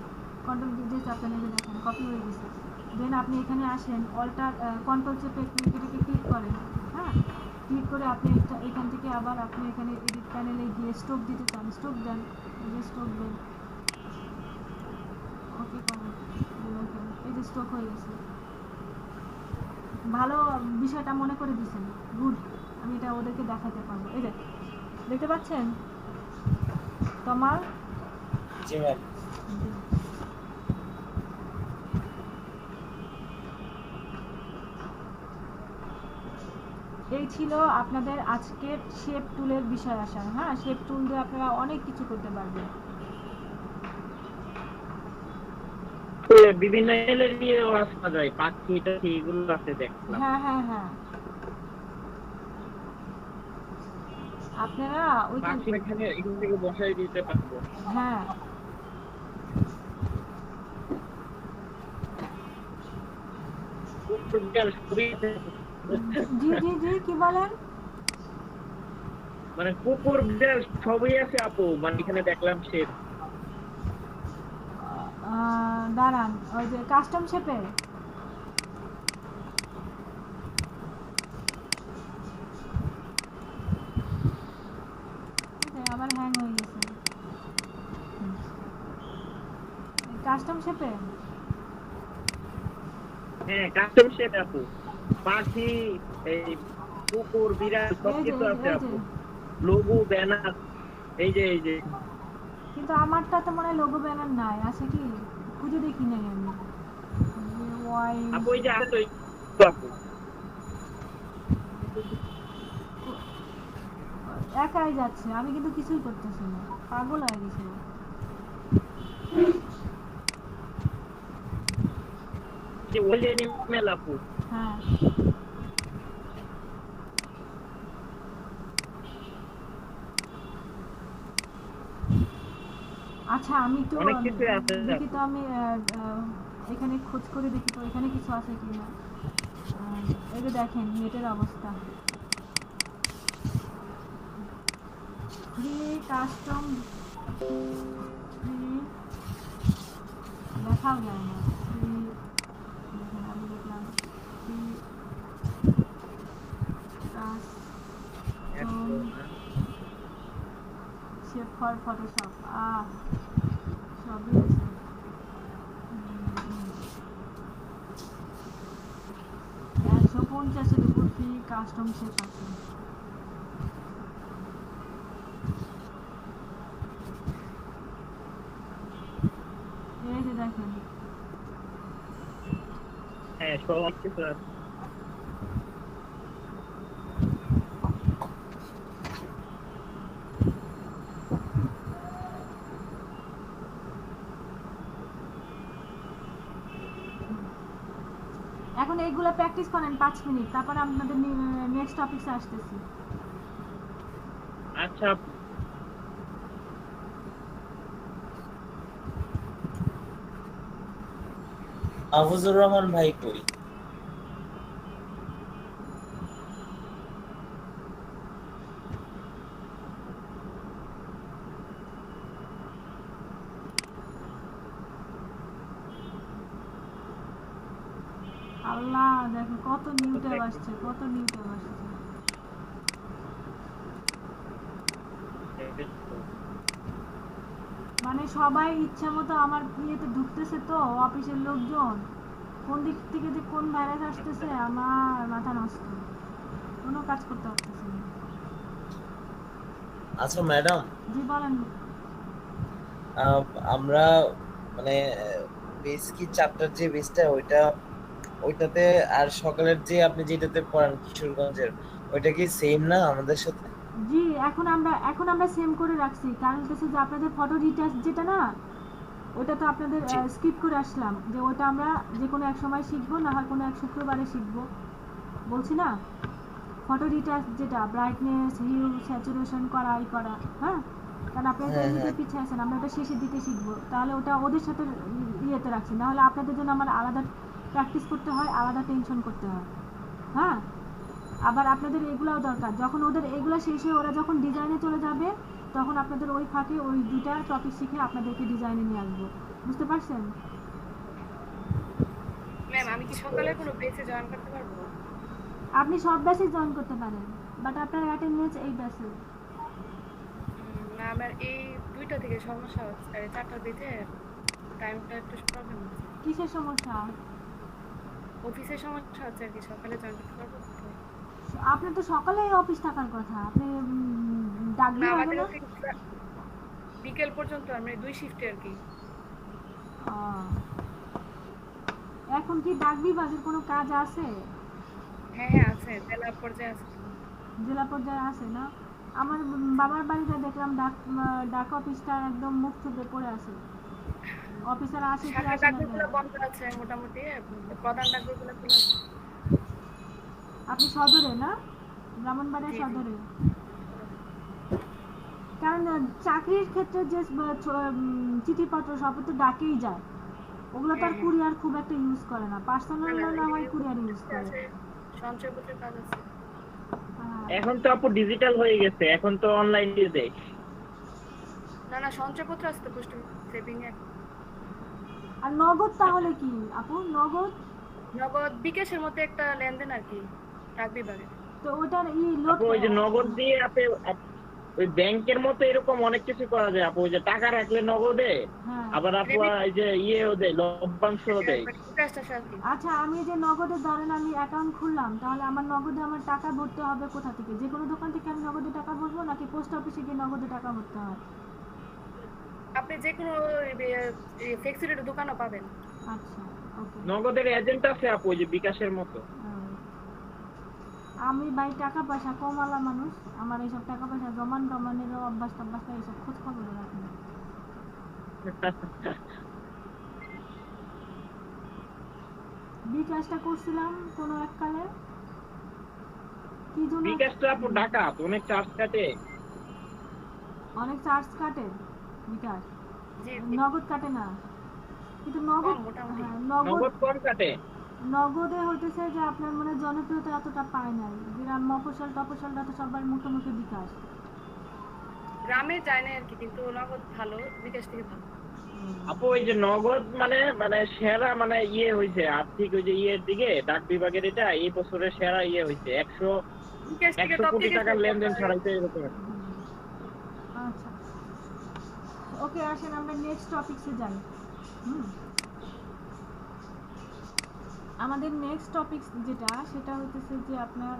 কন্ট্রোল যে চাপেন, এই যে দেখেন কপি হয়ে গেছে। দেন আপনি এখানে আসেন, অল্টার কন্ট্রোল চেপে এটাকে ক্লিক করেন। হ্যাঁ, ক্লিক করে আপনি এখান থেকে আবার আপনি এখানে এডিট প্যানেলে গিয়ে স্ট্রোক দিতে চান, স্ট্রোক দেন, এই যে স্ট্রোক দেন, ওকে করেন, দেখেন এই যে স্ট্রোক হয়ে গেছে। ভালো বিষয়টা মনে করে দিয়েছেন, গুড, আমি এটা ওদেরকে দেখাতে পারবো। এই যে দেখতে পাচ্ছেন তোমার? জি ম্যাম। এই ছিল আপনাদের আজকের শেপ টুলের বিষয় আসা। হ্যাঁ, শেপ টুল দিয়ে আপনারা অনেক কিছু করতে পারবেন। বিভিন্ন এলের নিয়েও আসা যায়, পাখি টাখি এগুলো আছে দেখলাম। হ্যাঁ হ্যাঁ হ্যাঁ, আপনারা ওইখান পাখি এখানে এখান থেকে বসাই দিতে পারবো। হ্যাঁ জি জি জি, কি বলেন? মানে কুকুর বিড়াল সবই আছে আপু, মানে এখানে দেখলাম শেপ। দাঁড়ান, ওই যে কাস্টম শেপে আবার হ্যাং হয়ে গেছে, কাস্টম শেপে হ্যাঁ কাস্টম শেপ আপু, পাখি, এই কুকুর বিড়াল সব এই যে কিছু আছে এই আপু, যে, লোগো ব্যানার, এই যে কিন্তু আমারটা তো মনে হয় লোগো ব্যানার নাই, আছে কি খুঁজে দেখি নাই আমি। ওয়াই আপু এই যে আছে তো আপু, একাই যাচ্ছে, আমি কিন্তু কিছুই করতেছি না, পাগল হয়ে গেছিল। যে ওই এনিমেল আপু। হ্যাঁ, আচ্ছা আমি তো অনেক কিছু আছে দেখি তো, আমি এখানে খোঁজ করে দেখি তো এখানে কিছু আছে কি না। এই যে দেখেন নেটের অবস্থা, ফ্রি কাস্টম ফ্রি দেখাও যায় না, ফ্রি দেখেন আমি দেখলাম free custom shape for Photoshop সবই আছে। 150 এর উপর ফ্রি কাস্টম শেপ আছে। এই যে দেখেন হ্যাঁ সব কিছু আছে। এখন এইগুলো প্র্যাকটিস করেন 5 মিনিট, তারপর আপনাদের নেক্সট টপিকসে আসতেছি। আচ্ছা মাহফুজুর রহমান ভাই কই? আল্লাহ দেখো কত নিউ ট্যাব আসছে, কত নিউ ট্যাব আসছে। মানে সবাই ইচ্ছা মতো আমার ইয়েতে ঢুকতেছে তো, অফিসের লোকজন কোন দিক থেকে যে কোন ভাইরাস আসতেছে আমার মাথা নষ্ট, কোনো কাজ করতে পারতেছি না। আচ্ছা ম্যাডাম, জি বলেন। আমরা মানে বেস কি চ্যাপ্টার যে বেসটা ওইটাতে আর সকালের যে আপনি যেটাতে পড়ান কিশোরগঞ্জের, ওইটা কি সেম না আমাদের সাথে? জি এখন আমরা সেম করে রাখছি, কারণ হচ্ছে যে আপনাদের ফটো ডিটেইলস যেটা না, ওটা তো আপনাদের জি। স্কিপ করে আসলাম, যে ওটা আমরা যে কোনো এক সময় শিখবো, না হয় কোনো এক শুক্রবারে শিখবো, বলছি না। ফটো ডিটেইলস যেটা ব্রাইটনেস, হিউ, স্যাচুরেশন করা হ্যাঁ, কারণ আপনারা তো হ্যাঁ, এমনিতে হ্যাঁ। পিছিয়ে আছেন, আমরা ওটা শেষের দিকে শিখবো, তাহলে ওটা ওদের সাথে ইয়েতে রাখছি, নাহলে আপনাদের জন্য আমার আলাদা প্র্যাকটিস করতে হয়, আলাদা টেনশন করতে হয়। হ্যাঁ, আবার আপনাদের এগুলাও দরকার, যখন ওদের এগুলো শেষ হয়ে ওরা যখন ডিজাইনে চলে যাবে, তখন আপনাদের ওই ফাঁকে ওই দুইটা টপিক শিখে আপনাদেরকে ডিজাইনে নিয়ে আসবো, বুঝতে পারছেন? ম্যাম আমি কি সকালে কোনো বেসে জয়েন করতে পারবো? আপনি সব ব্যাচে জয়েন করতে পারেন, বাট আপনার অ্যাটেন্ডেন্স এই ব্যাচে। না আমার এই 2টা থেকে সমস্যা হচ্ছে, 4টার দিকে টাইমটা একটু প্রবলেম হচ্ছে, কিসের সমস্যা? অফিসের সমস্যা হচ্ছে আর কি, সকালে জয়েন করতে পারবো তো? আপনার তো সকালে অফিস থাকার কথা, আপনি ডাকবেন না হবে আমাদের না? অফিস বিকেল পর্যন্ত, আমরা 2 শিফটে আর কি। আহ, এখন কি ডাক বিভাগের কোনো কাজ আছে? হ্যাঁ হ্যাঁ আছে, জেলা পর্যায়ে আছে। জেলা পর্যায়ে আছে না? আমার বাবার বাড়িতে দেখলাম ডাক অফিসটা একদম মুখ থুবড়ে পড়ে আছে, অফিসার আসে কি শাখা আসে না ডাকগুলো জানি। বন্ধ আছে মোটামুটি, প্রধান ডাকগুলো খোলা আছে। আপনি সদরে না, ব্রাহ্মণবাড়িয়া জি, জি। সদরে? কারণ চাকরির ক্ষেত্রে যে চিঠিপত্র সব তো ডাকেই যায়, ওগুলো তো আর হ্যাঁ, কুরিয়ার খুব একটা ইউজ করে না, পার্সোনাল না, না হয় এই কুরিয়ার ইউজ করে। আছে, সঞ্চয়পত্রের কাজ আছে। এখন তো আপু ডিজিটাল হয়ে গেছে, এখন তো অনলাইনে দেয়। না না সঞ্চয়পত্র আছে তো, পোস্ট সেভিং এ। আর নগদ তাহলে কি আপু? নগদ নগদ বিকাশের মধ্যে একটা লেনদেন আর কি, ডাক বিভাগে। তো ওটার লোড আপু ওই যে নগদ দিয়ে ওই ব্যাংকের মতো এরকম অনেক কিছু করা যায় আপু, ওই যে টাকা রাখলে নগদে, হ্যাঁ। আবার আপু এই যে ইয়েও দেয়, লভ্যাংশও দেয়। বিকাশটা আর কি। আচ্ছা, আমি যে নগদে ধরেন আমি অ্যাকাউন্ট খুললাম, তাহলে আমার নগদে আমার টাকা ভরতে হবে কোথা থেকে? যে কোনো দোকান থেকে আমি নগদে টাকা ভরবো, নাকি পোস্ট অফিসে গিয়ে নগদে টাকা ভরতে হয়? আপনি যে কোনো ফিক্সড রেটের দোকানও পাবেন। আচ্ছা, ওকে। নগদের এজেন্ট আছে আপু, ওই যে বিকাশের মতো। আমি ভাই টাকা পয়সা কমালা মানুষ, আমার এইসব টাকা পয়সা জমানেরও অভ্যাস টভ্যাস এইসব খোঁজ খবর রাখি না। বিকাশটা করছিলাম কোনো এককালে, কি জন্য বিকাশটা আপু ডাকাত, অনেক চার্জ কাটে। অনেক চার্জ কাটে বিকাশ, জি নগদ কাটে না, কিন্তু নগদ কম মোটামুটি। হ্যাঁ, নগদ নগদ কম কাটে। নগদে হইতেছে যে আপনার মানে জনপ্রিয়তা এতটা পায় নাই, গ্রাম মফস্বল টফস্বলটা তো সবার মুখে মুখে বিকাশ। গ্রামে যায় না আর কি, কিন্তু নগদ ভালো, বিকাশ থেকে ভালো। আপু ওই যে নগদ মানে মানে সেরা মানে ইয়ে হয়েছে আর্থিক ওই যে ইয়ের দিকে ডাক বিভাগের এটা এই বছরের সেরা ইয়ে হয়েছে 100 বিকাশ থেকে টপ কোটি থেকে টাকার লেনদেন ছাড়াইতে এরকম একটা। আচ্ছা ওকে, আসেন আমরা নেক্সট টপিকসে যাই। আমাদের নেক্সট টপিক যেটা সেটা হইতেছে যে আপনার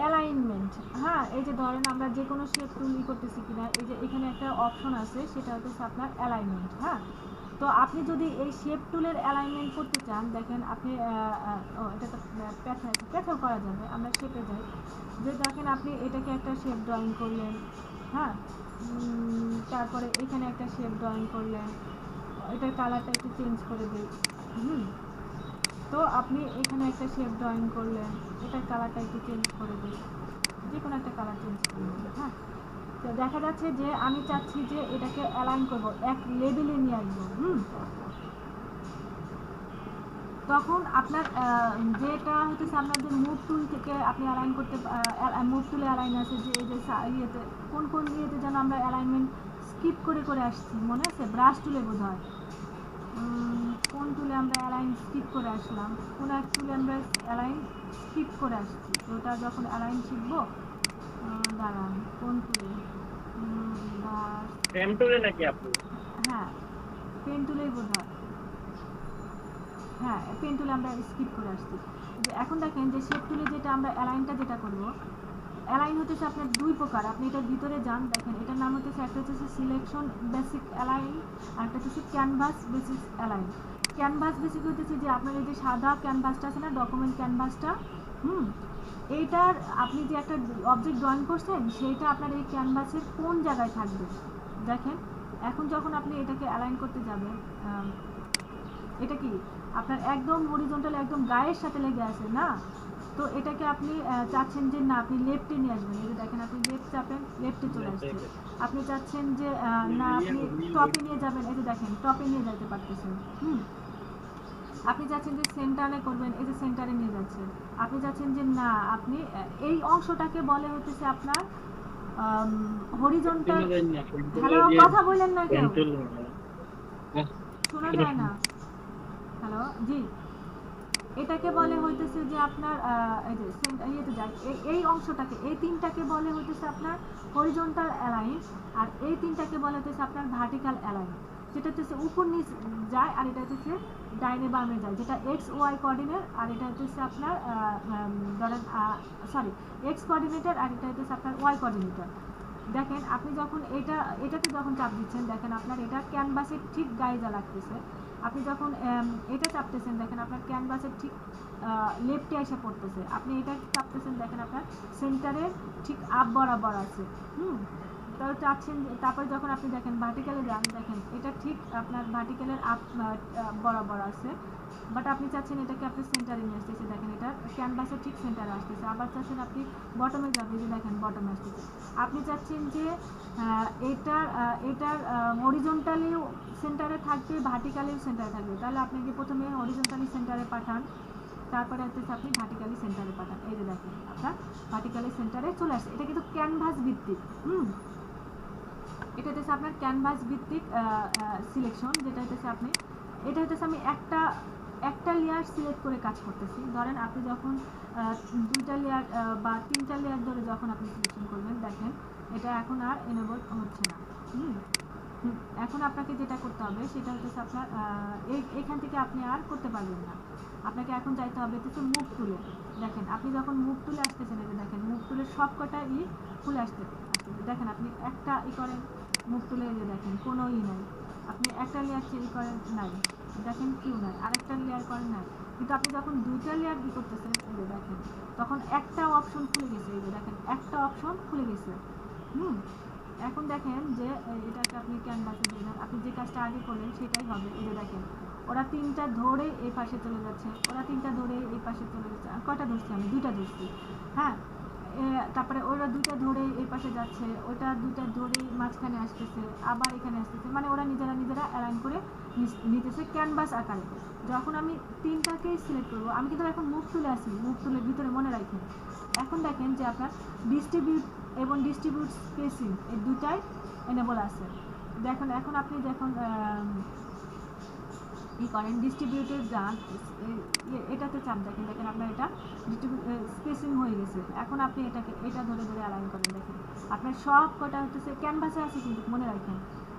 অ্যালাইনমেন্ট। হ্যাঁ, এই যে ধরেন আমরা যে কোনো শেপ তৈরি করতেছি কিনা, এই যে এখানে একটা অপশন আছে, সেটা হচ্ছে আপনার অ্যালাইনমেন্ট। হ্যাঁ, তো আপনি যদি এই শেপ টুলের অ্যালাইনমেন্ট করতে চান, দেখেন আপনি এটা তো প্যাথর করা যাবে, আমরা শেপে যাই। যে দেখেন আপনি এটাকে একটা শেপ ড্রয়িং করলেন, হ্যাঁ, তারপরে এখানে একটা শেপ ড্রয়িং করলেন, এটার কালারটা একটু চেঞ্জ করে দিই। তো আপনি এখানে একটা শেপ ড্রয়িং করলেন, এটার কালারটা একটু চেঞ্জ করে দিই, যে কোনো একটা কালার চেঞ্জ করে দিই। হ্যাঁ, তো দেখা যাচ্ছে যে আমি চাচ্ছি যে এটাকে অ্যালাইন করব, এক লেভেলে নিয়ে আসবো। তখন আপনার যেটা হচ্ছে আপনার যে মুভ টুল থেকে আপনি অ্যালাইন করতে, মুভ টুলে অ্যালাইন আছে যে এই যে ইয়েতে কোন কোন ইয়েতে যেন আমরা অ্যালাইনমেন্ট স্কিপ করে করে আসছি, মনে আছে? ব্রাশ টুলে বোধ হয়, কোন টুলে আমরা অ্যালাইন স্কিপ করে আসলাম, কোন এক টুলে আমরা অ্যালাইন স্কিপ করে আসছি। তো ওটা যখন অ্যালাইন শিখবো, দাঁড়ান কোন টুলে, পেন টুলে নাকি আপু? হ্যাঁ, পেন টুলেই বোধ হয়। হ্যাঁ, পেন টুলে আমরা স্কিপ করে আসছি। যে এখন দেখেন যে শেপ টুলে যেটা আমরা অ্যালাইনটা যেটা করব, অ্যালাইন হচ্ছে আপনার দুই প্রকার। আপনি এটার ভিতরে যান, দেখেন এটার নাম হচ্ছে, একটা হচ্ছে সিলেকশন বেসিক অ্যালাইন, আর একটা হচ্ছে canvas basic align. Canvas basic হচ্ছে যে আপনার এই যে সাদা ক্যানভাসটা আছে না, ডকুমেন্ট ক্যানভাসটা, এইটার আপনি যে একটা অবজেক্ট ড্রয়িং করছেন, সেইটা আপনার এই ক্যানভাসের কোন জায়গায় থাকবে। দেখেন এখন যখন আপনি এটাকে অ্যালাইন করতে যাবেন, এটা কি আপনার একদম হরিজন্টাল, একদম গায়ের সাথে লেগে আছে না? তো এটাকে আপনি চাচ্ছেন যে না আপনি লেফটে নিয়ে আসবেন, এই যে দেখেন আপনি লেফট চাপেন, লেফটে চলে আসছে। আপনি চাচ্ছেন যে না আপনি টপে নিয়ে যাবেন, এই যে দেখেন টপে নিয়ে যেতে পারতেছেন। আপনি চাচ্ছেন যে সেন্টারে করবেন, এই যে সেন্টারে নিয়ে যাচ্ছে। আপনি চাচ্ছেন যে না আপনি এই অংশটাকে বলে হচ্ছে আপনার হরিজন্টাল। হ্যালো, কথা বলেন না কেউ, শোনা যায় না। হ্যালো, জি, এটাকে বলে হইতেছে যে আপনার এই যে ইয়েতে যায়, এই অংশটাকে, এই তিনটাকে বলে হইতেছে আপনার হরিজন্টাল অ্যালাইন, আর এই তিনটাকে বলে হইতেছে আপনার ভার্টিক্যাল অ্যালাইন। যেটা হচ্ছে উপর নিচ যায়, আর এটা হচ্ছে ডাইনে বামে যায়, যেটা এক্স ওয়াই কোঅর্ডিনেট, আর এটা হচ্ছে আপনার ধরেন সরি এক্স কোঅর্ডিনেটর, আর এটা হচ্ছে আপনার ওয়াই কোঅর্ডিনেটর। দেখেন আপনি যখন এটাতে যখন চাপ দিচ্ছেন, দেখেন আপনার এটা ক্যানভাসের ঠিক গায়ে যা লাগতেছে। আপনি যখন এটা চাপতেছেন, দেখেন আপনার ক্যানভাসের ঠিক লেফটে এসে পড়তেছে। আপনি এটা চাপতেছেন, দেখেন আপনার সেন্টারের ঠিক আপ বরাবর আছে। তাও চাচ্ছেন, তারপর যখন আপনি দেখেন ভার্টিক্যালে যান, দেখেন এটা ঠিক আপনার ভার্টিক্যালের আপ বরাবর আছে, বাট আপনি চাচ্ছেন এটাকে আপনি সেন্টারে নিয়ে আসতেছে, দেখেন এটা ক্যানভাসের ঠিক সেন্টারে আসতেছে। আবার চাচ্ছেন আপনি বটমে যাবে, যে দেখেন বটমে আসতেছে। আপনি চাচ্ছেন যে এটার হরিজন্টালিও সেন্টারে থাকবে, ভার্টিক্যালিও সেন্টারে থাকবে, তাহলে আপনি কি প্রথমে হরিজন্টালি সেন্টারে পাঠান, তারপরে হচ্ছে আপনি ভার্টিক্যালি সেন্টারে পাঠান। এই যে দেখেন আপনার ভার্টিক্যালি সেন্টারে চলে আসছে। এটা কিন্তু ক্যানভাস ভিত্তিক। এটা হচ্ছে আপনার ক্যানভাস ভিত্তিক সিলেকশন, যেটা হচ্ছে আপনি, এটা হচ্ছে আমি একটা লেয়ার সিলেক্ট করে কাজ করতেছি। ধরেন আপনি যখন দুইটা লেয়ার বা তিনটা লেয়ার ধরে যখন আপনি সিলেকশন করবেন, দেখেন এটা এখন আর এনেবল হচ্ছে না। এখন আপনাকে যেটা করতে হবে সেটা হচ্ছে আপনার এখান থেকে আপনি আর করতে পারবেন না, আপনাকে এখন যাইতে হবে হচ্ছে মুভ টুলে। দেখেন আপনি যখন মুভ টুলে আসতেছেন, এই যে দেখেন মুভ টুলের সবকটা খুলে আসতে দেখেন আপনি একটা করেন মুভ টুলে, এই যে দেখেন কোনো নাই, আপনি একটা লেয়ার চেঞ্জ করেন নাই, দেখেন কিউ নাই, আরেকটা লেয়ার করেন নাই। কিন্তু আপনি যখন দুইটা লেয়ার করতেছেন, এই যে দেখেন তখন একটা অপশন খুলে গেছে, এই যে দেখেন একটা অপশন খুলে গেছে। এখন দেখেন যে এটাকে আপনি ক্যানভাসে দিয়ে দেন, আপনি যে কাজটা আগে করলেন সেটাই হবে। এই যে দেখেন ওরা তিনটা ধরে এই পাশে চলে যাচ্ছে, ওরা তিনটা ধরে এই পাশে চলে যাচ্ছে। কয়টা ধরছি আমি? দুইটা ধরছি। হ্যাঁ, তারপরে ওরা দুইটা ধরে এই পাশে যাচ্ছে, ওটা দুইটা ধরে মাঝখানে আসতেছে, আবার এখানে আসতেছে, মানে ওরা নিজেরা অ্যালাইন করে নিতেছে ক্যানভাস আকারে। যখন আমি তিনটাকেই সিলেক্ট করবো, আমি কিন্তু এখন মুভ তুলে আসি, মুভ তুলে ভিতরে মনে রাখেন। এখন দেখেন যে আপনার ডিস্ট্রিবিউট এবং ডিস্ট্রিবিউট স্পেসিং এই দুটাই এনেবল আছে। দেখুন এখন আপনি যখন করেন ডিস্ট্রিবিউটেড যান, এটাতে চাপ দেখেন, দেখেন আপনার এটা স্পেসিং হয়ে গেছে। এখন আপনি এটা ধরে অ্যালাইন করেন, দেখেন আপনার সব কটা হচ্ছে ক্যানভাসে আছে, কিন্তু মনে রাখেন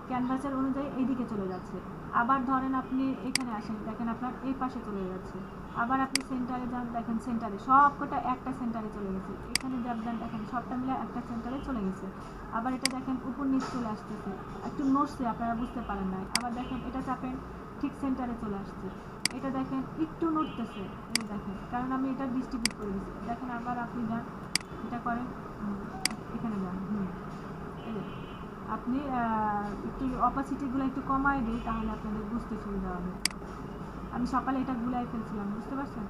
ক্যানভাসের অনুযায়ী এইদিকে চলে যাচ্ছে। আবার ধরেন আপনি এখানে আসেন, দেখেন আপনার এই পাশে চলে যাচ্ছে। আবার আপনি সেন্টারে যান, দেখেন সেন্টারে সব কটা একটা সেন্টারে চলে গেছে। এখানে যাবেন, দেখেন সবটা মিলে একটা সেন্টারে চলে গেছে। আবার এটা দেখেন উপর নিচ চলে আসতেছে, একটু নড়ছে, আপনারা বুঝতে পারেন না। আবার দেখেন এটা চাপেন, ঠিক সেন্টারে চলে আসছে। এটা দেখেন একটু নড়তেছে, এই দেখেন, কারণ আমি এটা ডিস্ট্রিবিউট করে দিচ্ছি। দেখেন আবার আপনি যান, এটা করেন, এখানে যান, এই যে আপনি একটু অপাসিটিগুলো একটু কমায় দিই, তাহলে আপনাদের বুঝতে সুবিধা হবে। আমি সকালে এটা গুলাই ফেলছিলাম, বুঝতে পারছেন,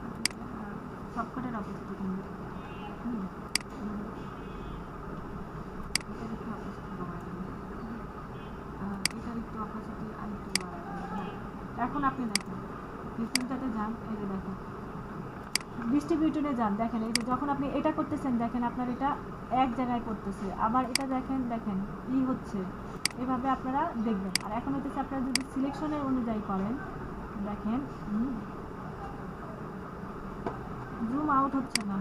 সবকটার অপাসিটি কমবে। এটার একটু অপাসিটি কমায় দিই, এটার একটু অপাসিটি আর একটু বাড়ায় দিই। এখন আপনি দেখেন ডিস্ট্রিবিউটারে যান, এই যে দেখেন ডিস্ট্রিবিউটরে যান, দেখেন এই যে যখন আপনি এটা করতেছেন, দেখেন আপনার এটা এক জায়গায় করতেছে। আবার এটা দেখেন হচ্ছে, এভাবে আপনারা দেখবেন। আর এখন হচ্ছে আপনারা যদি সিলেকশনের অনুযায়ী করেন, দেখেন জুম আউট হচ্ছে না,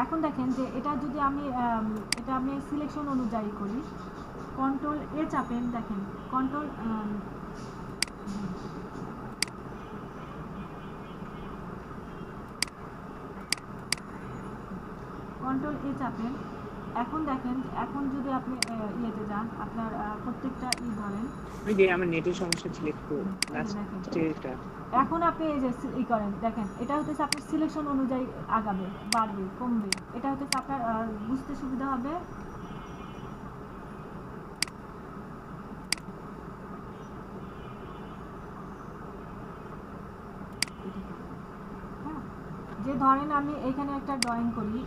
এখন দেখেন যে এটা যদি আমি সিলেকশন অনুযায়ী করি, কন্ট্রোল এ চাপেন, দেখেন কন্ট্রোল এ চাপেন। এখন দেখেন, এখন যদি আপনি ইয়েতে যান, আপনার প্রত্যেকটা ধরেন, আমার নেটের সমস্যা সিলেক্ট করুন, এখন আপনি এই যে করেন, দেখেন এটা হচ্ছে আপনার সিলেকশন অনুযায়ী আগাবে, বাড়বে, কমবে। এটা হচ্ছে আপনার বুঝতে সুবিধা হবে। হ্যাঁ, যে ধরেন আমি এখানে একটা ড্রয়িং করি,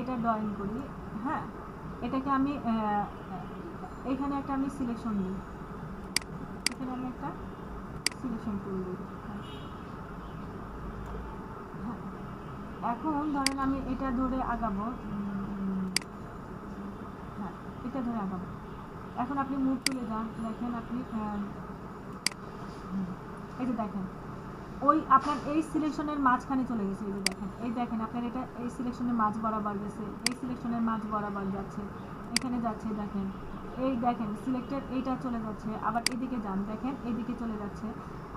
এটা ড্রয়িং করি, হ্যাঁ, এটাকে আমি এখানে একটা আমি সিলেকশন দিই, এখানে আমি একটা সিলেকশন করে দিই। এখন ধরেন আমি এটা ধরে আগাবো, হ্যাঁ এটা ধরে আগাবো। এখন আপনি মুভ তুলে যান, দেখেন আপনি এই যে দেখেন ওই আপনার এই সিলেকশনের মাঝখানে চলে গেছে। এই দেখেন আপনার এটা এই সিলেকশনের মাঝ বরাবর গেছে, এই সিলেকশনের মাঝ বরাবর যাচ্ছে, এখানে যাচ্ছে, দেখেন এই দেখেন সিলেক্টেড এইটা চলে যাচ্ছে। আবার এদিকে যান, দেখেন এইদিকে চলে যাচ্ছে।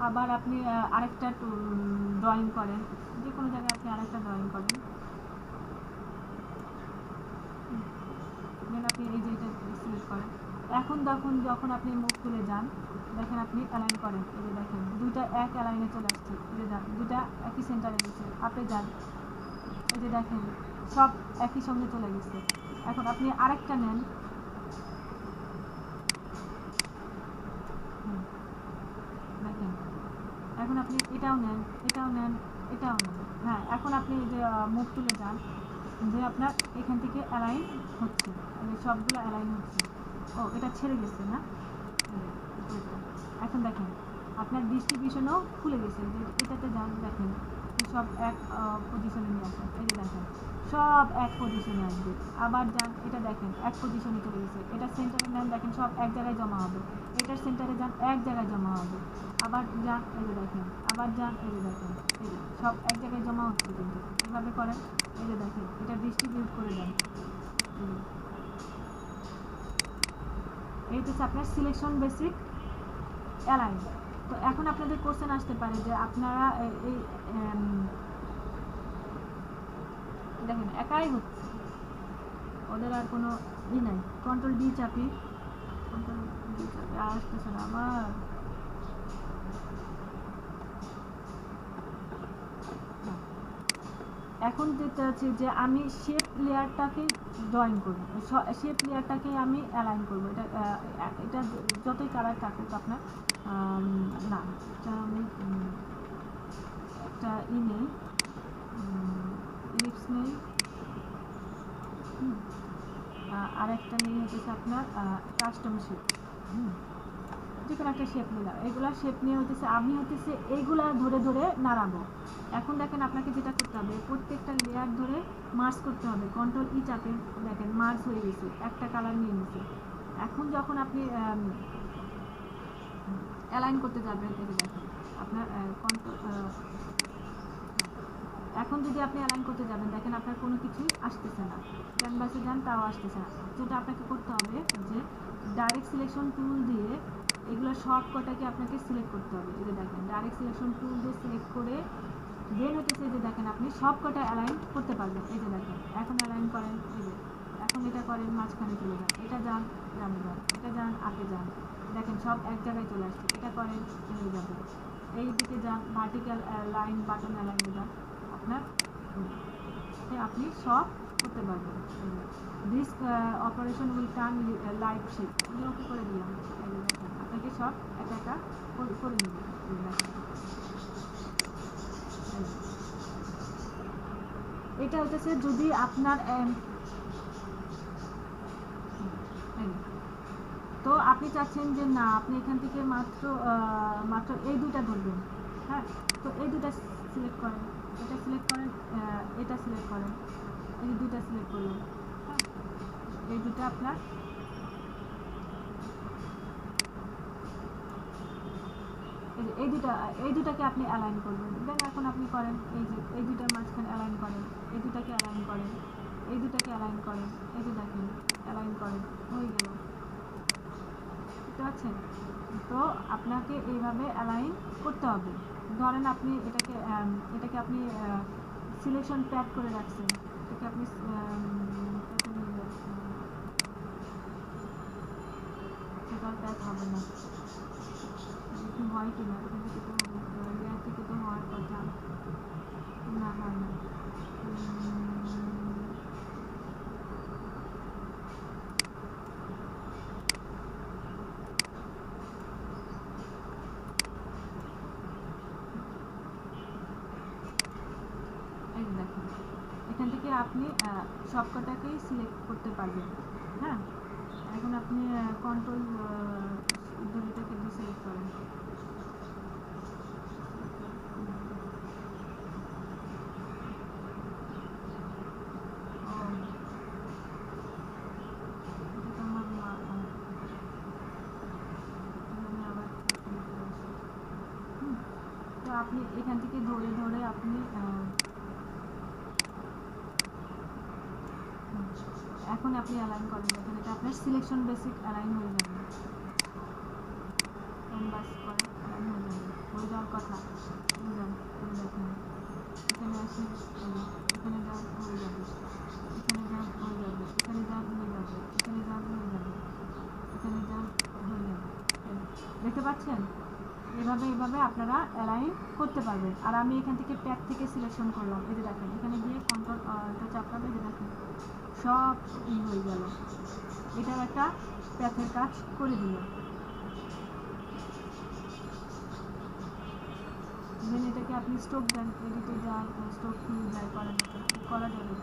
আবার আপনি আরেকটা ড্রয়িং করেন, যে কোনো জায়গায় আপনি আরেকটা ড্রয়িং করেন, দেন আপনি এই যে এটা সিলেক্ট করেন। এখন যখন আপনি মুখ তুলে যান, দেখেন আপনি অ্যালাইন করেন, এই যে দেখেন দুইটা এক অ্যালাইনে চলে আসছে, এই যে যান দুইটা একই সেন্টারে গেছে। আপনি যান, এই যে দেখেন সব একই সঙ্গে চলে গেছে। এখন আপনি আরেকটা নেন, দেখেন এখন আপনি এটাও নেন, এটাও নেন, এটাও নেন। হ্যাঁ, এখন আপনি এই যে মুখ তুলে যান, যে আপনার এখান থেকে অ্যালাইন হচ্ছে, সবগুলো অ্যালাইন হচ্ছে। ও এটা ছেড়ে গেছে না, এখন দেখেন আপনার ডিস্ট্রিবিউশনও খুলে গেছে। এটাতে যান, দেখেন সব এক পজিশনে নিয়ে আসেন, এই যে দেখেন সব এক পজিশনে আসবে। আবার যান, এটা দেখেন এক পজিশনে চলে গেছে। এটা সেন্টারে নেন, দেখেন সব এক জায়গায় জমা হবে। এটার সেন্টারে যান, এক জায়গায় জমা হবে। আবার যান, এই যে দেখেন, আবার যান, এই যে দেখেন, এই যে সব এক জায়গায় জমা হচ্ছে। কিন্তু এভাবে করেন, এই যে দেখেন এটা ডিস্ট্রিবিউট করে দেন। এই হচ্ছে আপনার সিলেকশন বেসিক অ্যালাইন। তো এখন আপনাদের কোশ্চেন আসতে পারে যে আপনারা এই দেখেন একাই হচ্ছে, ওদের আর কোনো নাই। কন্ট্রোল ডি চাপি, আসতেছে না আমার। এখন যেটা আছে যে আমি শেপ লেয়ারটাকে ড্রয়িং করব, শেপ লেয়ারটাকে আমি অ্যালাইন করব। এটা যতই কালার থাকুক আপনার, না এটা আমি একটা নেই, লিপস নেই, আর একটা নেই হচ্ছে আপনার কাস্টম শেপ, যে কোনো একটা শেপ নিলাম। এগুলা শেপ নিয়ে হতেছে আমি এইগুলা ধরে ধরে নাড়াবো। এখন দেখেন আপনাকে যেটা করতে হবে, প্রত্যেকটা লেয়ার ধরে মার্জ করতে হবে। কন্ট্রোল ই চাপে দেখেন মার্জ হয়ে গেছে, একটা কালার নিয়ে নিছে। এখন যখন আপনি অ্যালাইন করতে যাবেন, এই যে দেখেন আপনার এখন যদি আপনি অ্যালাইন করতে যাবেন, দেখেন আপনার কোনো কিছুই আসতেছে না, ক্যানভাসে যান তাও আসতেছে না। যেটা আপনাকে করতে হবে যে ডাইরেক্ট সিলেকশন টুল দিয়ে এগুলো সব কটাকে আপনাকে সিলেক্ট করতে হবে। এই যে দেখেন ডাইরেক্ট সিলেকশন টুল দিয়ে সিলেক্ট করে দেন হতেছে যে দেখেন আপনি সব কটা অ্যালাইন করতে পারবেন। এই যে দেখেন এখন অ্যালাইন করেন, এই যে এখন এটা করেন, মাঝখানে চলে যান, এটা যান ডানে যান, এটা যান আপে যান, দেখেন সব এক জায়গায় চলে আসছে। এটা করেন চলে যাবেন, এই দিকে যান, ভার্টিক্যাল লাইন বাটন অ্যালাইনে যান, আপনার আপনি সব করতে পারবেন। This operation will turn live shape, আমি ওকে করে দিলাম। আপনাকে সব একা একা করে নেবেন। এটা হচ্ছে যদি আপনার তো আপনি চাচ্ছেন যে না আপনি এখান থেকে মাত্র এই দুইটা ধরবেন, হ্যাঁ, তো এই দুইটা সিলেক্ট করেন, এটা সিলেক্ট করেন, এটা সিলেক্ট করেন, এই দুইটা সিলেক্ট করলেন, হ্যাঁ, এই দুটো আপনার এই দুটাকে আপনি অ্যালাইন করবেন। দেন এখন আপনি করেন এই যে এই দুটার মাঝখানে অ্যালাইন করেন, এই দুটাকে অ্যালাইন করেন, এই দুটাকে অ্যালাইন করেন, এই যে দেখেন অ্যালাইন করেন, হয়ে গেল। বুঝতে পারছেন? তো আপনাকে এইভাবে অ্যালাইন করতে হবে। ধরেন আপনি এটাকে আপনি সিলেকশন প্যাড করে রাখছেন, এটাকে আপনি প্যাড হবে না, হয় কিনা এখান থেকে তো লেয়ার থেকে তো হওয়ার কথা না, হয় না। এই দেখুন এখান থেকে আপনি সবকটাকেই সিলেক্ট করতে পারবেন। হ্যাঁ, এখন আপনি কন্ট্রোল দুটোকে ডিসিলেক্ট করেন। তো আপনি এখান থেকে ধরে ধরে আপনি এখন আপনি অ্যালাইন করেন, দেখেন এটা আপনার সিলেকশন বেসিক অ্যালাইন হয়ে যাবে, ক্যানভাস করে অ্যালাইন হয়ে যাবে, হয়ে যাওয়ার কথা। দেখেন এখানে আসেন, এখানে যান হয়ে যাবে, এখানে যান হয়ে যাবে, এখানে যান হয়ে যাবে, এখানে যান হয়ে যাবে, এখানে যান হয়ে যাবে। দেখতে পাচ্ছেন? এভাবে আপনারা অ্যালাইন করতে পারবেন। আর আমি এখান থেকে প্যাক থেকে সিলেকশন করলাম, এই যে দেখেন এখানে গিয়ে কন্ট্রোল এটা চাপলাম, এই যে দেখেন সব হয়ে গেল, এটার একটা প্যাথের কাজ করে দিল। দেন এটাকে আপনি স্ট্রোক দেন, এডিটে যান, স্ট্রোক নিয়ে যায় করেন, করা যাবে।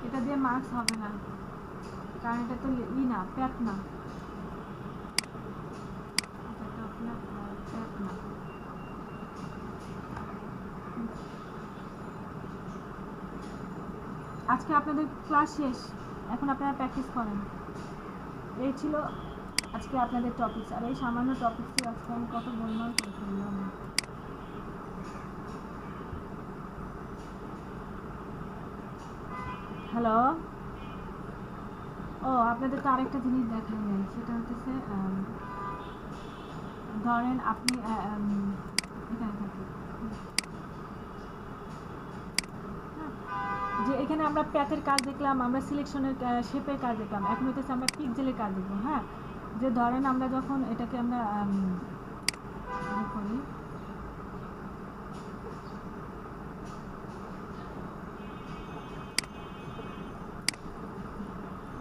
এটা দিয়ে মার্কস হবে না, কারণ এটা তো না প্যাক না, এটা তো আপনার প্যাক না। আজকে আপনাদের ক্লাস শেষ, এখন আপনারা প্র্যাকটিস করেন। এই ছিল আজকে আপনাদের টপিকস। আর এই সামান্য টপিকসই আজকে আমি কত গোলমাল করে ফেললাম। হ্যালো, ও আপনাদের তো আরেকটা জিনিস দেখাই নেই, সেটা হচ্ছে ধরেন আপনি এখানে থাকি যে এখানে আমরা প্যাথের কাজ দেখলাম, আমরা সিলেকশনের শেপের কাজ দেখলাম, এখন হচ্ছে আমরা পিক্সেলের কাজ দেখবো। হ্যাঁ, যে ধরেন আমরা যখন এটাকে আমরা করি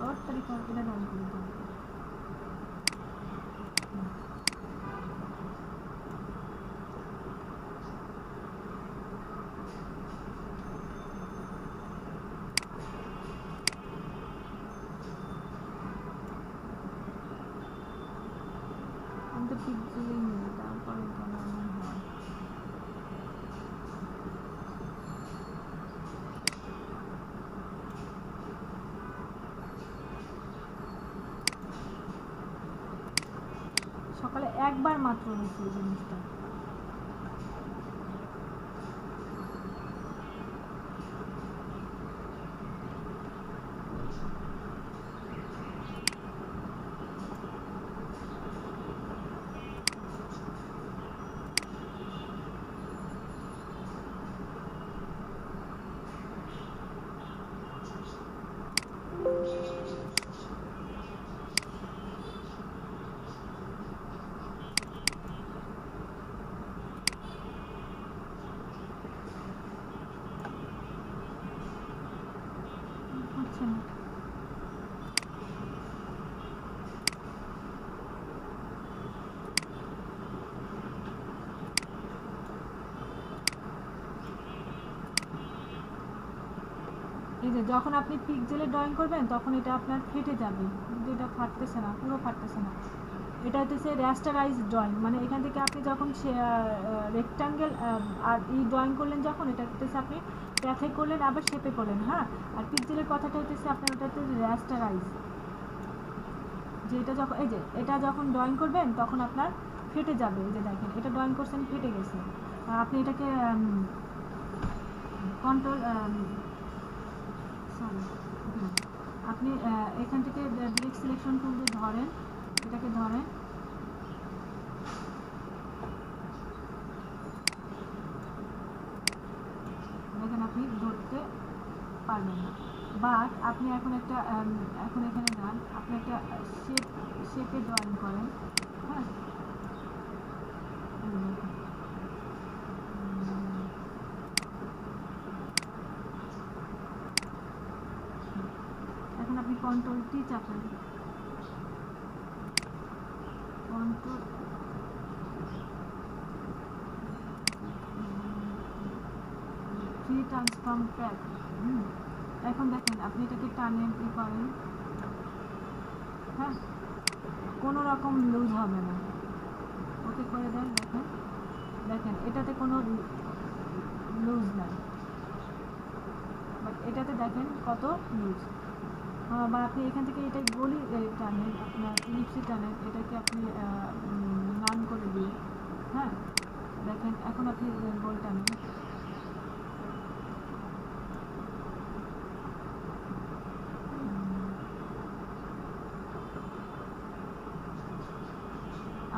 ওর তারিখা এটা ডাউন করে দাও। আমি তো পিক্সেলই নিই, তারপরে কেন এমন হয়? সকালে একবার মাত্র হয়েছে এই জিনিসটা। হচ্ছে না। এই যে যখন আপনি পিক্সেলে ড্রয়িং করবেন তখন এটা আপনার ফেটে যাবে, কিন্তু এটা ফাটতেছে না, পুরো ফাটতেছে না। এটা হচ্ছে র্যাস্টারাইজ ড্রয়িং, মানে এখান থেকে আপনি যখন রেক্টাঙ্গেল আর ড্রয়িং করলেন, যখন এটা হচ্ছে আপনি প্যাথে করলেন আবার শেপে করলেন। হ্যাঁ, আর পিক্সেলের কথাটা হচ্ছে আপনার ওটা হচ্ছে র্যাস্টারাইজ, যে এটা যখন এই যে এটা যখন ড্রয়িং করবেন তখন আপনার ফেটে যাবে। এই যে দেখেন এটা ড্রয়িং করছেন, ফেটে গেছে। আপনি এটাকে কন্ট্রোল সরি আপনি এখান থেকে ডিরেক্ট সিলেকশন টুল দিয়ে ধরেন, এটাকে ধরেন, দেখেন আপনি ধরতে পারবেন না। বাট আপনি এখন একটা এখন এখানে যান, আপনি একটা শেপে ড্রয়িং করেন। হ্যাঁ, এখন আপনি কন্ট্রোল টি চাপেন, কন্ট্রোল ফ্রি ট্রান্সফর্ম প্যাক। এখন দেখেন আপনি এটাকে টানেন, ই করেন, হ্যাঁ, কোনো রকম লুজ হবে না। ওকে করে দেন, দেখেন দেখেন এটাতে কোনো লুজ নাই, বাট এটাতে দেখেন কত লুজ। বা আপনি এখান থেকে এটা গলি টানেন, আপনার ইলিপসি টানেন, এটাকে আপনি নান করে দিয়ে, হ্যাঁ দেখেন এখন আপনি গোল টানেন,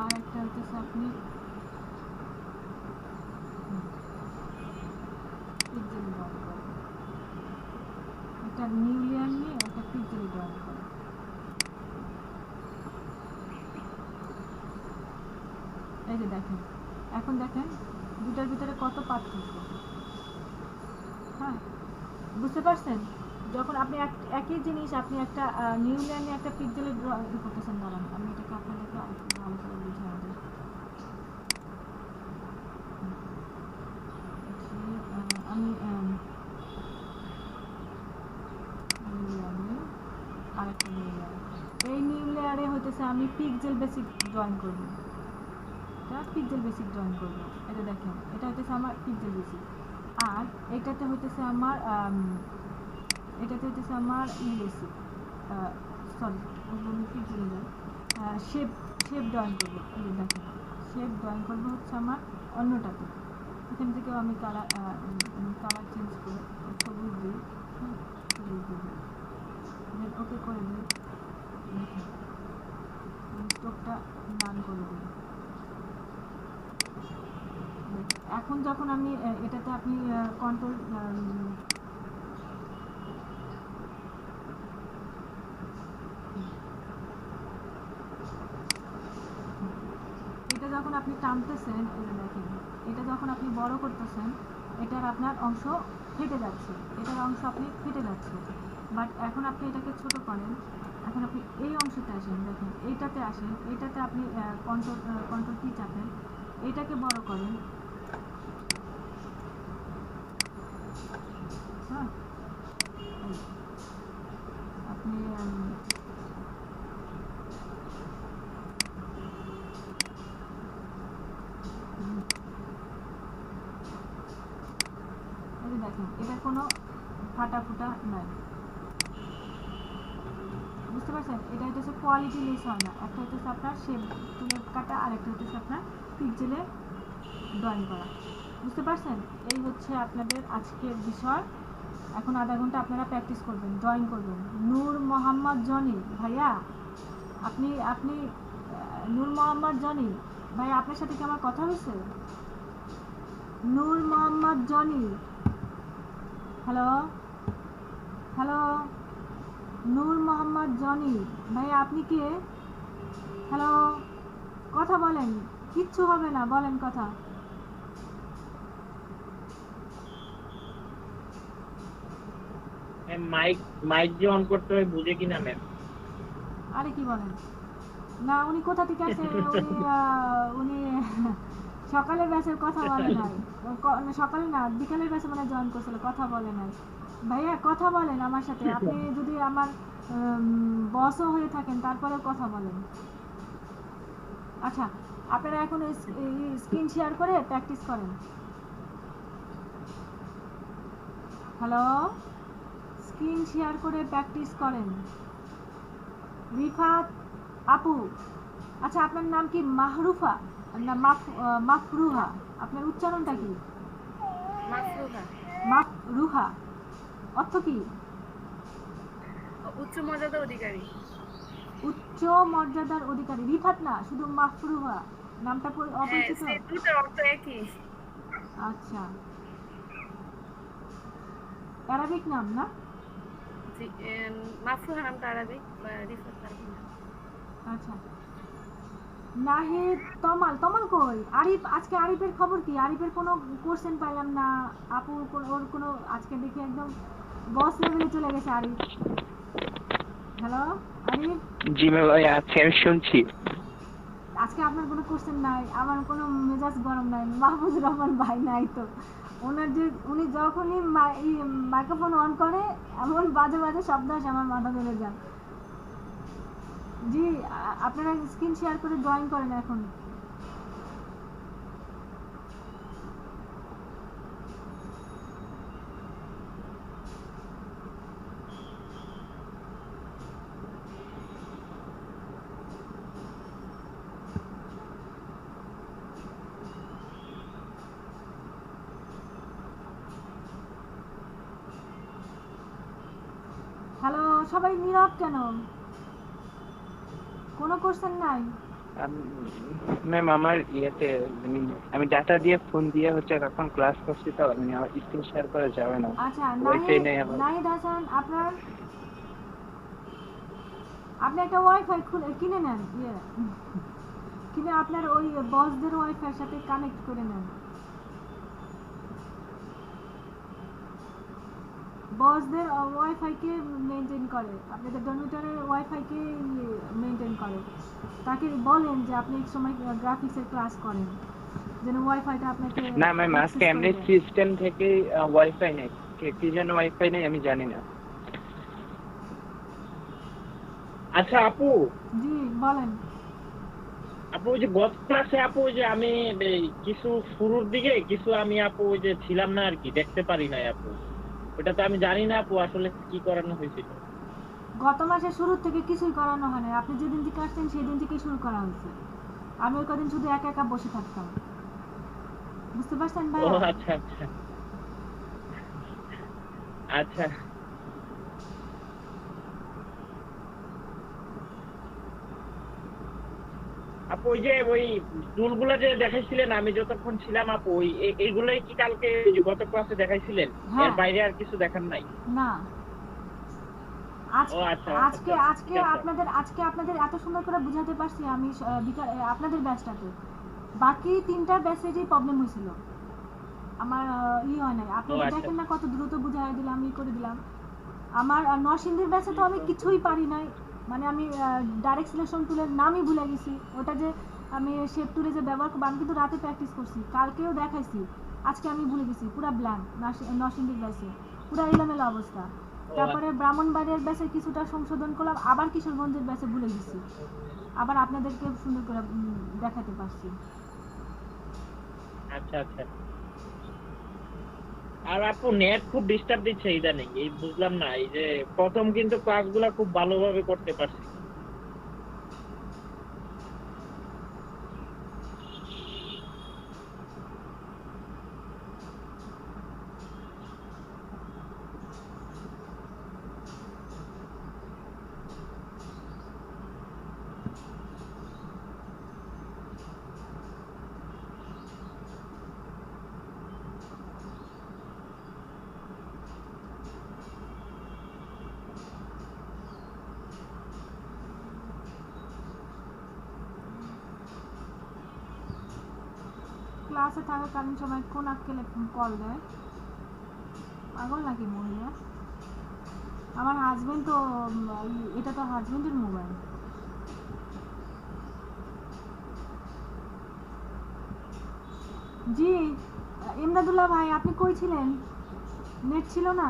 আর একটা হচ্ছে আপনি পিক্সেল ড্রয়িং করেন, একটা নিউ লেয়ার নিয়ে একটা পিক্সেল ড্রয়িং করেন। এই যে দেখেন, এখন দেখেন দুটার ভিতরে কত পার্থক্য। হ্যাঁ, বুঝতে পারছেন? যখন আপনি একই জিনিস আপনি একটা নিউ লেয়ার নিয়ে একটা পিক্সেলে ড্রয়িং করতেছেন, দাঁড়ান আমি এটাকে আপনাদেরকে আরেকটু ভালো করে বুঝিয়ে দিই। আমি আরেকটা নিউ লেয়ার, এই নিউ লেয়ারে হইতেছে আমি পিক্সেল বেসিক ড্রয়িং করব, পিক্সেল বেসিক ড্রয়িং করব। এটা দেখেন এটা হইতেছে আমার পিক্সেল বেসিক, আর এটাতে হইতেছে আমার ই বেসিক, সরি আমি কি চলে যাই, শেপ শেপ ড্রয়িং করবো। এই যে দেখেন শেপ ড্রয়িং করবো হচ্ছে আমার অন্যটাতে, এখান থেকেও আমি কালার চেঞ্জ করে সবুজ দিই, সবুজ দিই, দেন ওকে করে দিই, দেখেন স্টোকটা ডান করে দিই। এখন যখন আমি এটাতে আপনি কন্ট্রোল এটা যখন আপনি টানতেছেন, এই যে দেখেন এটা যখন আপনি বড় করতেছেন এটার আপনার অংশ ফেটে যাচ্ছে, এটার অংশ আপনি ফেটে যাচ্ছে। বাট এখন আপনি এটাকে ছোট করেন, এখন আপনি এই অংশতে আসেন, দেখেন এইটাতে আসেন, এইটাতে আপনি কন্ট্রোল কি চাপেন, এটাকে বড় করেন, হ্যাঁ আপনি দেখেন এটা কোনো ফাটা ফুটা নাই, বুঝতে পারছেন? এটা হচ্ছে কোয়ালিটি লেস হয় না, একটা হচ্ছে আপনার শেপ তুলে কাটা আর একটা হচ্ছে আপনার পিক্সেলে ড্রয়িং করা, বুঝতে পারছেন? এই হচ্ছে আপনাদের আজকের বিষয়। এখন আধা ঘন্টা আপনারা প্র্যাকটিস করবেন, ড্রয়িং করবেন। নূর মোহাম্মদ জনি ভাইয়া, আপনি আপনি নূর মোহাম্মদ জনি ভাই, আপনার সাথে কি আমার কথা হয়েছে? নূর মোহাম্মদ জনি, হ্যালো হ্যালো, নূর মোহাম্মদ জনি ভাই আপনি কে? হ্যালো, কথা বলেন, কিচ্ছু হবে না, বলেন কথা। মাইক মাইক যে অন করতে হয় বুঝে কিনা ম্যাম? আরে কি বলেন না, উনি কোথা থেকে আসে? উনি সকালের ব্যাচের কথা বলে নাই, সকালে না বিকালের ব্যাচে মানে জয়েন করছিল, কথা বলে নাই। ভাইয়া কথা বলেন আমার সাথে, আপনি যদি আমার বসও হয়ে থাকেন তারপরেও কথা বলেন। আচ্ছা আপনারা এখন স্ক্রিন শেয়ার করে প্র্যাকটিস করেন। হ্যালো, স্ক্রিন শেয়ার করে প্র্যাকটিস করেন। রিফাত আপু, আচ্ছা আপনার নাম কি মাহরুফা না মাফরুহা? আপনার উচ্চারণটা কি? মাফরুহা। মাফরুহা অর্থ কি? উচ্চ মর্যাদার অধিকারী। উচ্চ মর্যাদার অধিকারী। রিফাত না, শুধু মাফরুহা নামটা অপরিচিত। হ্যাঁ, দুটোর অর্থ একই। আচ্ছা, আরবিক নাম না? জি, মাফরুহা নামটা আরবিক, রিফাত আরবি নাম। আচ্ছা, নাহিদ তমাল, তমাল কই? আরিফ, আজকে আরিফের খবর কি? আরিফের কোনো কোশ্চেন পাইলাম না আপু, ওর কোনো আজকে দেখি একদম বস লেভেলে চলে গেছে আরিফ। হ্যালো আরিফ। জি ম্যাম, আজকে আমি শুনছি। আজকে আপনার কোনো কোশ্চেন নাই, আমার কোনো মেজাজ গরম নাই, মাহফুজুর রহমান ভাই নাই তো, ওনার যে উনি যখনই মাইক্রোফোন অন করে এমন বাজে বাজে শব্দ আসে আমার মাথা ধরে যায়। জি আপনারা স্ক্রিন শেয়ার করে ড্রয়িং করেন এখন। হ্যালো, সবাই নীরব কেন? কোনো কোশ্চেন নাই? ম্যাম আমার ইয়েতে আমি ডাটা দিয়ে ফোন দিয়ে হচ্ছে এখন ক্লাস করছি, তো আমি আমার স্ক্রিন শেয়ার করা যাবে না। আচ্ছা, ওয়াইফাই নেই আমার। নাহিদ হাসান, আপনি একটা ওয়াইফাই কিনে নেন, কিনে আপনার ওই বসদের ওয়াইফাইয়ের সাথে কানেক্ট করে নেন। বসদের ওয়াইফাই কে মেনটেন করে, আপনাদের ডরমিটরের ওয়াইফাই কে মেনটেন করে। তাকে বলেন যে আপনি এক সময় গ্রাফিক্সের ক্লাস করেন, যেন ওয়াইফাইটা আপনাকে না ম্যাম, আজকে এমনি সিস্টেম থেকে ওয়াইফাই নেই, কি যেন ওয়াইফাই নেই আমি জানি না। আচ্ছা আপু। জি বলেন। আপু ওই যে গত ক্লাসে আপু ওই যে আমি কিছু শুরুর দিকে কিছু আমি আপু ওই যে ছিলাম না আর কি, দেখতে পারি নাই আপু, ওটা তো আমি জানি না আপু আসলে কি করানো হয়েছিল। গত মাসের শুরু থেকে কিছুই করানো হয় না, আপনি যেদিন থেকে আসছেন সেই দিন থেকেই শুরু করা হয়েছে। আমি ওই কদিন শুধু একা একা বসে থাকতাম, বুঝতে পারছেন ও ভাইয়া? আচ্ছা আচ্ছা আচ্ছা। আপু ওই যে ওই টুলগুলো যে দেখাইছিলেন আমি যতক্ষণ ছিলাম আপু, ওই এইগুলোই কি কালকে ওই যে গত ক্লাসে দেখাইছিলেন? হ্যাঁ। এর বাইরে আর কিছু দেখান নাই? না, ও আজকে আচ্ছা আজকে আচ্ছা, আজকে ঠিক আছে। আপনাদের এত সুন্দর করে বুঝাতে পারছি আমি আপনাদের ব্যাচটাতে। বাকি 3টা ব্যাচেরই প্রবলেম হয়েছিল, আমার হয় নাই। আপনি ও তো আচ্ছা দেখেন না কত দ্রুত বুঝাই দিলাম, করে দিলাম। আমার নরসিংদীর ব্যাচে তো আমি কিছুই পারি নাই, মানে আমি ডাইরেক্ট সিলেকশন টুলের নামই ভুলে গেছি। ওটা যে আমি শেপ টুলে যে ব্যবহার করবো, আমি কিন্তু রাতে প্র্যাকটিস করছি, কালকেও দেখাইছি, আজকে আমি ভুলে গেছি পুরা ব্ল্যাঙ্ক। নরসিংদীর ব্যাচে পুরা এলোমেলো অবস্থা। তারপরে ব্রাহ্মণবাড়িয়ার ব্যাচে কিছুটা সংশোধন করলাম, আবার কিশোরগঞ্জের ব্যাচে ভুলে গেছি, আবার আপনাদেরকে সুন্দর করে দেখাতে পারছি। আচ্ছা আচ্ছা। আর আপু নেট খুব ডিস্টার্ব দিচ্ছে ইদানিং, এই বুঝলাম না। এই যে প্রথম কিন্তু ক্লাসগুলো খুব ভালোভাবে করতে পারছি। ক্লাসে থাকাকালীন সময় কোন আক্কেলে কল দেয়, পাগল নাকি মহিলা? আমার হাজবেন্ড তো এটা তো হাজবেন্ডের মোবাইল। জি ইমদাদুল্লাহ ভাই, আপনি কই ছিলেন? নেট ছিল না?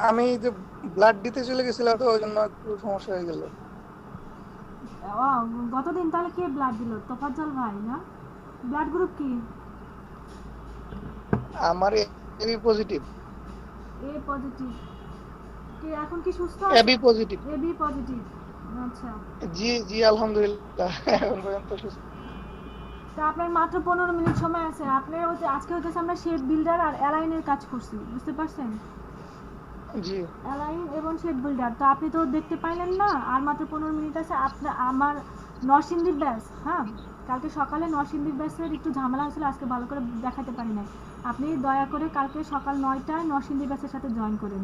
আমি যে ব্লাড দিতে চলে গেছিলাম, তো ওই জন্য একটু সমস্যা হয়ে গেল। ও, গতদিন তাহলে কে ব্লাড দিল? তোফাজ্জল ভাই না? ব্লাড গ্রুপ কি? আমার এবি পজিটিভ। এ পজিটিভ। কে এখন কি সুস্থ? AB positive. এবি পজিটিভ, আচ্ছা। জি জি, আলহামদুলিল্লাহ এখন পর্যন্ত সুস্থ। তা আপনার মাত্র 15 মিনিট সময় আছে। আপনার আজকে হচ্ছে আমরা শেপ বিল্ডার আর অ্যালাইনের কাজ করছি, বুঝতে পারছেন? জি অ্যালাইন এবং শেপ বিল্ডার তো আপনি তো দেখতে পাইলেন না, আর মাত্র 15 মিনিট আছে। আমার নরসিংদীর ব্যাচ, হ্যাঁ, কালকে সকালে নরসিংদীর ব্যাচের একটু ঝামেলা হয়েছিল, আজকে ভালো করে দেখাতে পারি নাই। আপনি দয়া করে কালকে সকাল 9টায় নরসিংদীর ব্যাচের সাথে জয়েন করেন।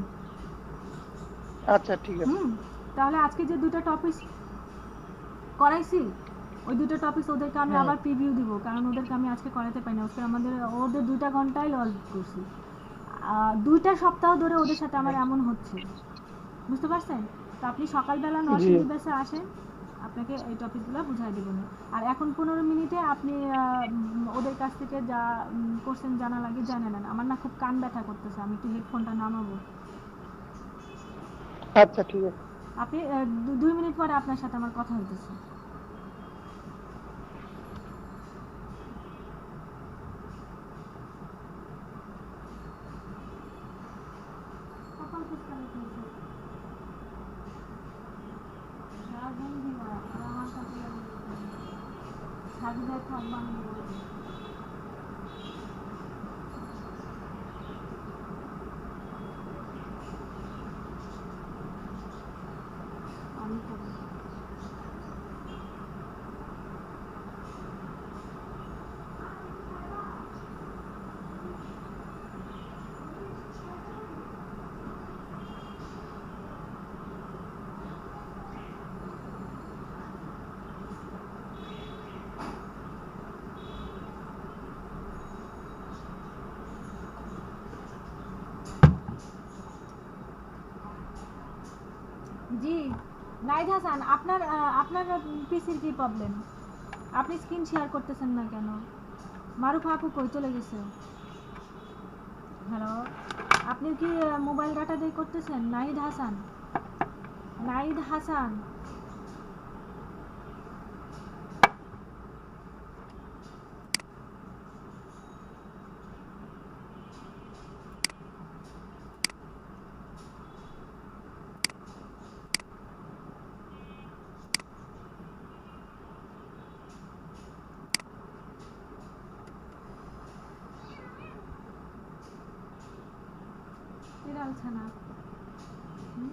আচ্ছা ঠিক আছে। তাহলে আজকে যে 2টা টপিক করাইছি, ওই 2টা টপিক ওদেরকে আমি আবার প্রিভিউ দিব, কারণ ওদেরকে আমি আজকে করাতে পারি না। ওদের 2টা ঘন্টায় লস করছি। 2টা সপ্তাহ ধরে ওদের সাথে আমার এমন হচ্ছে, বুঝতে পারছেন? তো আপনি সকালবেলা নরসিংদী ব্যাচে আসেন, আপনাকে এই টপিকগুলো বুঝাই দেব না। আর এখন 15 মিনিটে আপনি ওদের কাছ থেকে যা কোশ্চেন জানা লাগে জানে নেন। আমার না খুব কান ব্যথা করতেছে, আমি একটু হেডফোনটা নামাবো। আচ্ছা ঠিক আছে। আপনি 2 মিনিট পরে আপনার সাথে আমার কথা হইতেছে। জি নাইদ হাসান, আপনার পিসির কি প্রবলেম? আপনি স্ক্রিন শেয়ার করতেছেন না কেন? মারুফ আপু কই চলে গেছে? হ্যালো, আপনি কি মোবাইল ডাটা দিয়ে করতেছেন? নাইদ হাসান, নাইদ হাসান। বিড়াল ছানা। হুম?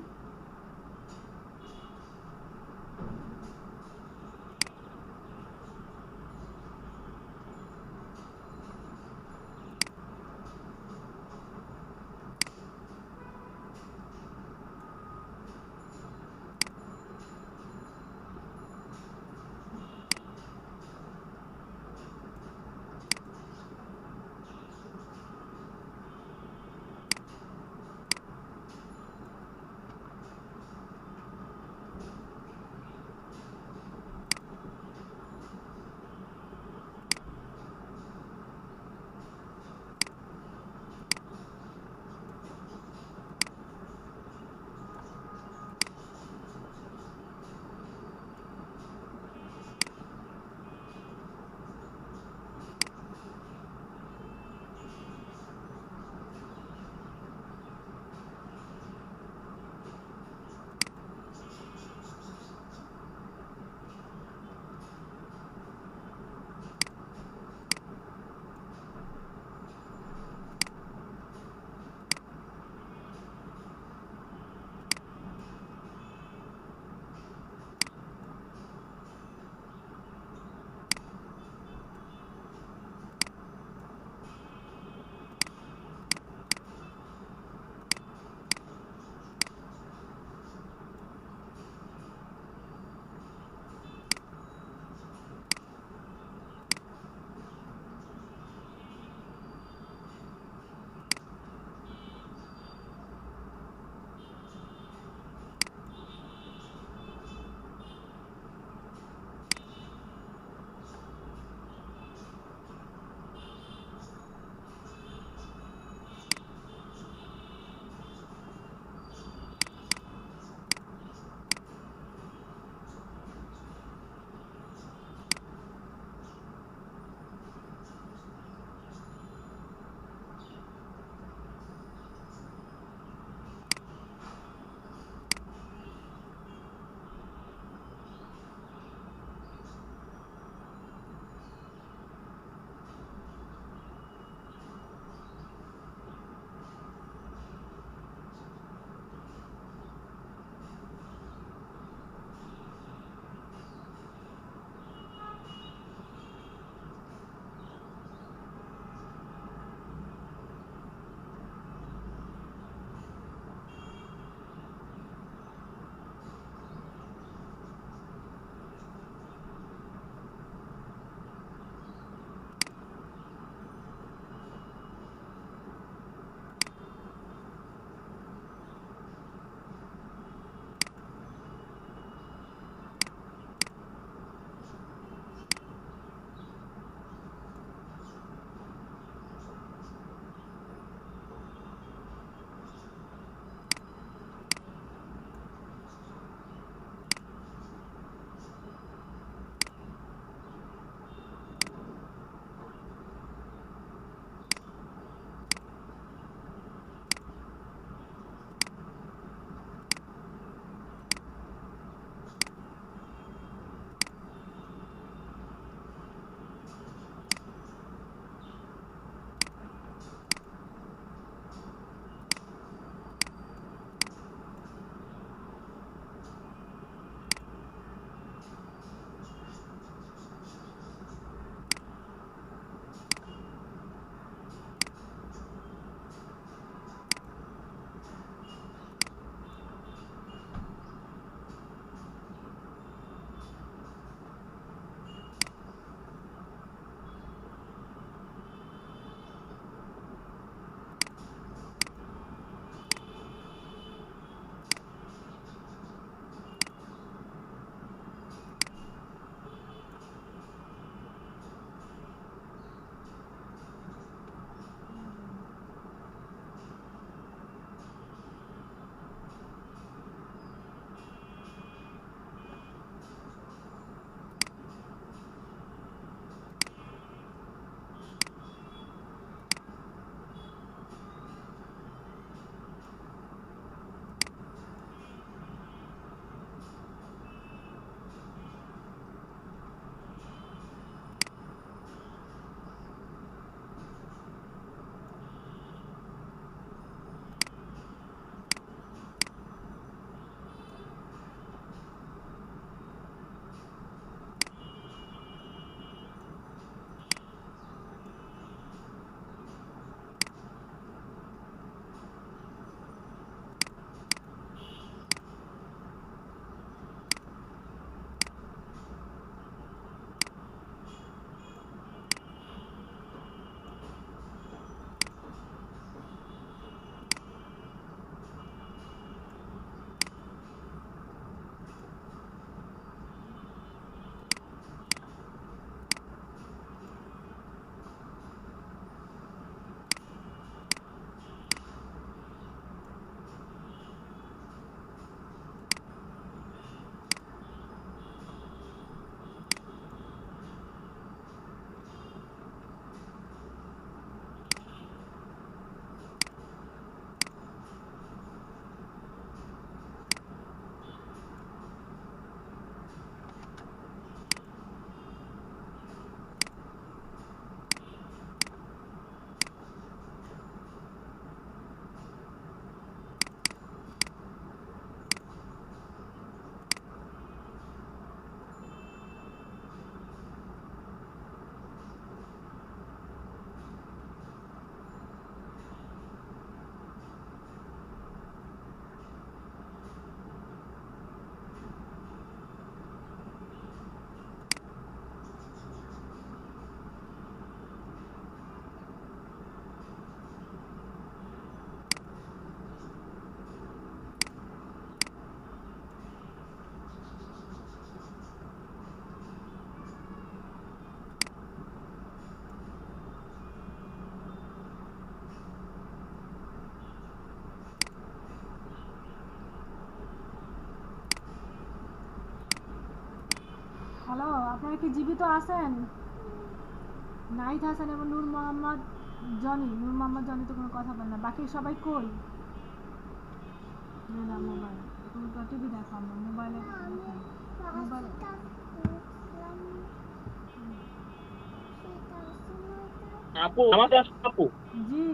হ্যালো, আপনারা কি জীবিত আছেন? নাহিদ হাসান এবং নূর মোহাম্মদ জনি। নূর মোহাম্মদ জনি তো কোনো কথা বলে না। বাকি সবাই কই? না মোবাইল, তুমি তো টিভি দেখো, আমরা মোবাইলে মোবাইল। আপু নামাজ আসো আপু। জি,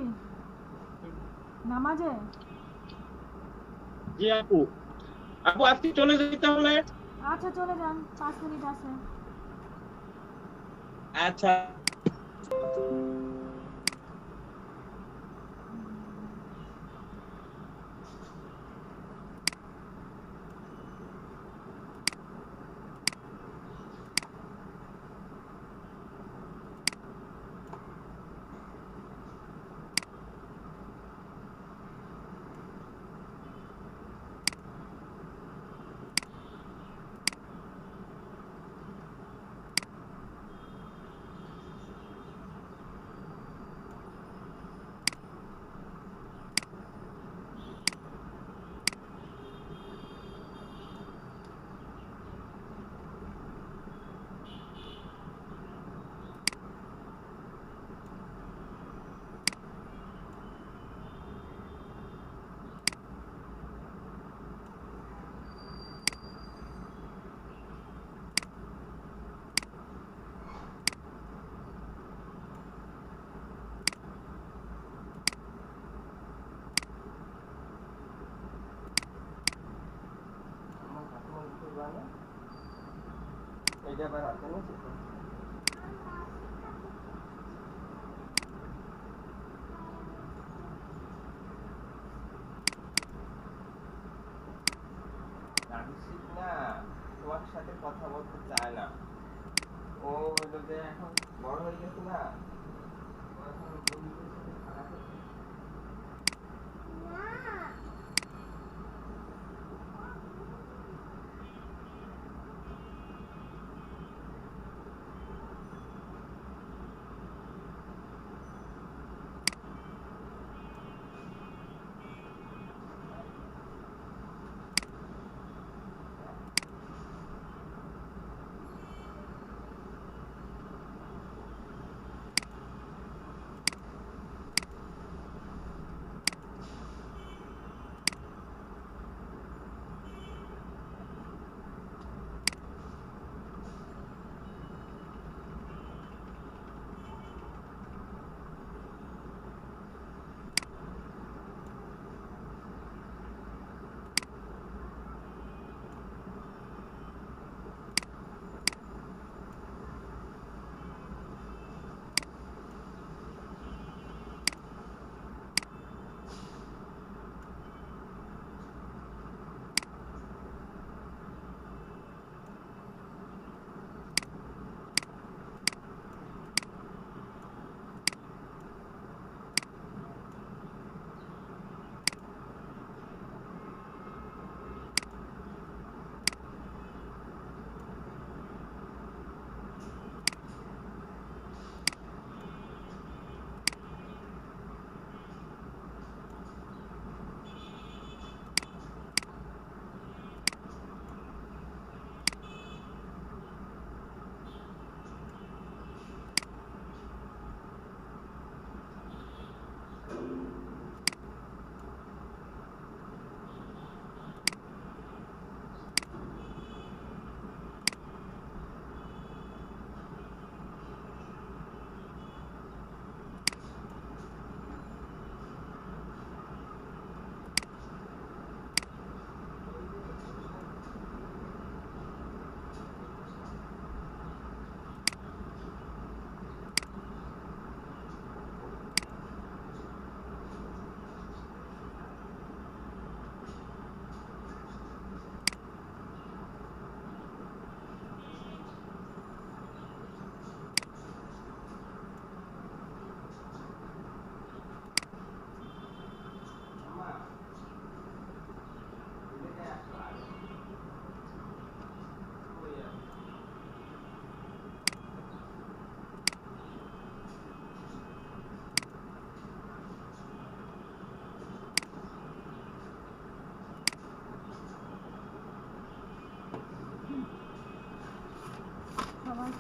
নামাজে। জি আপু। আপু আজকে চলে যাই তাহলে। আচ্ছা চলে যান, 5 মিনিট আছে। আচ্ছা। তোমার সাথে কথা বলতে চায় না। ও হলো যে এখন বড় হয়ে গেছে না, ও এখন বন্ধুদের সাথে খেলা করতে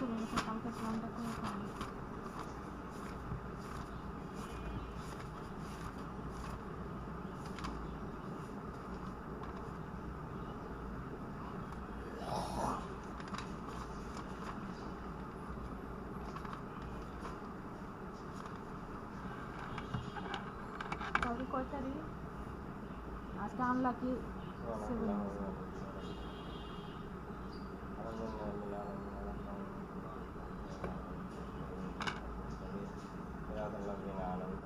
চলে গেছে, কালকে প্ল্যানটা করে ফেলি। কালকে কয় তারিখ? আজকে আনলাকি 7।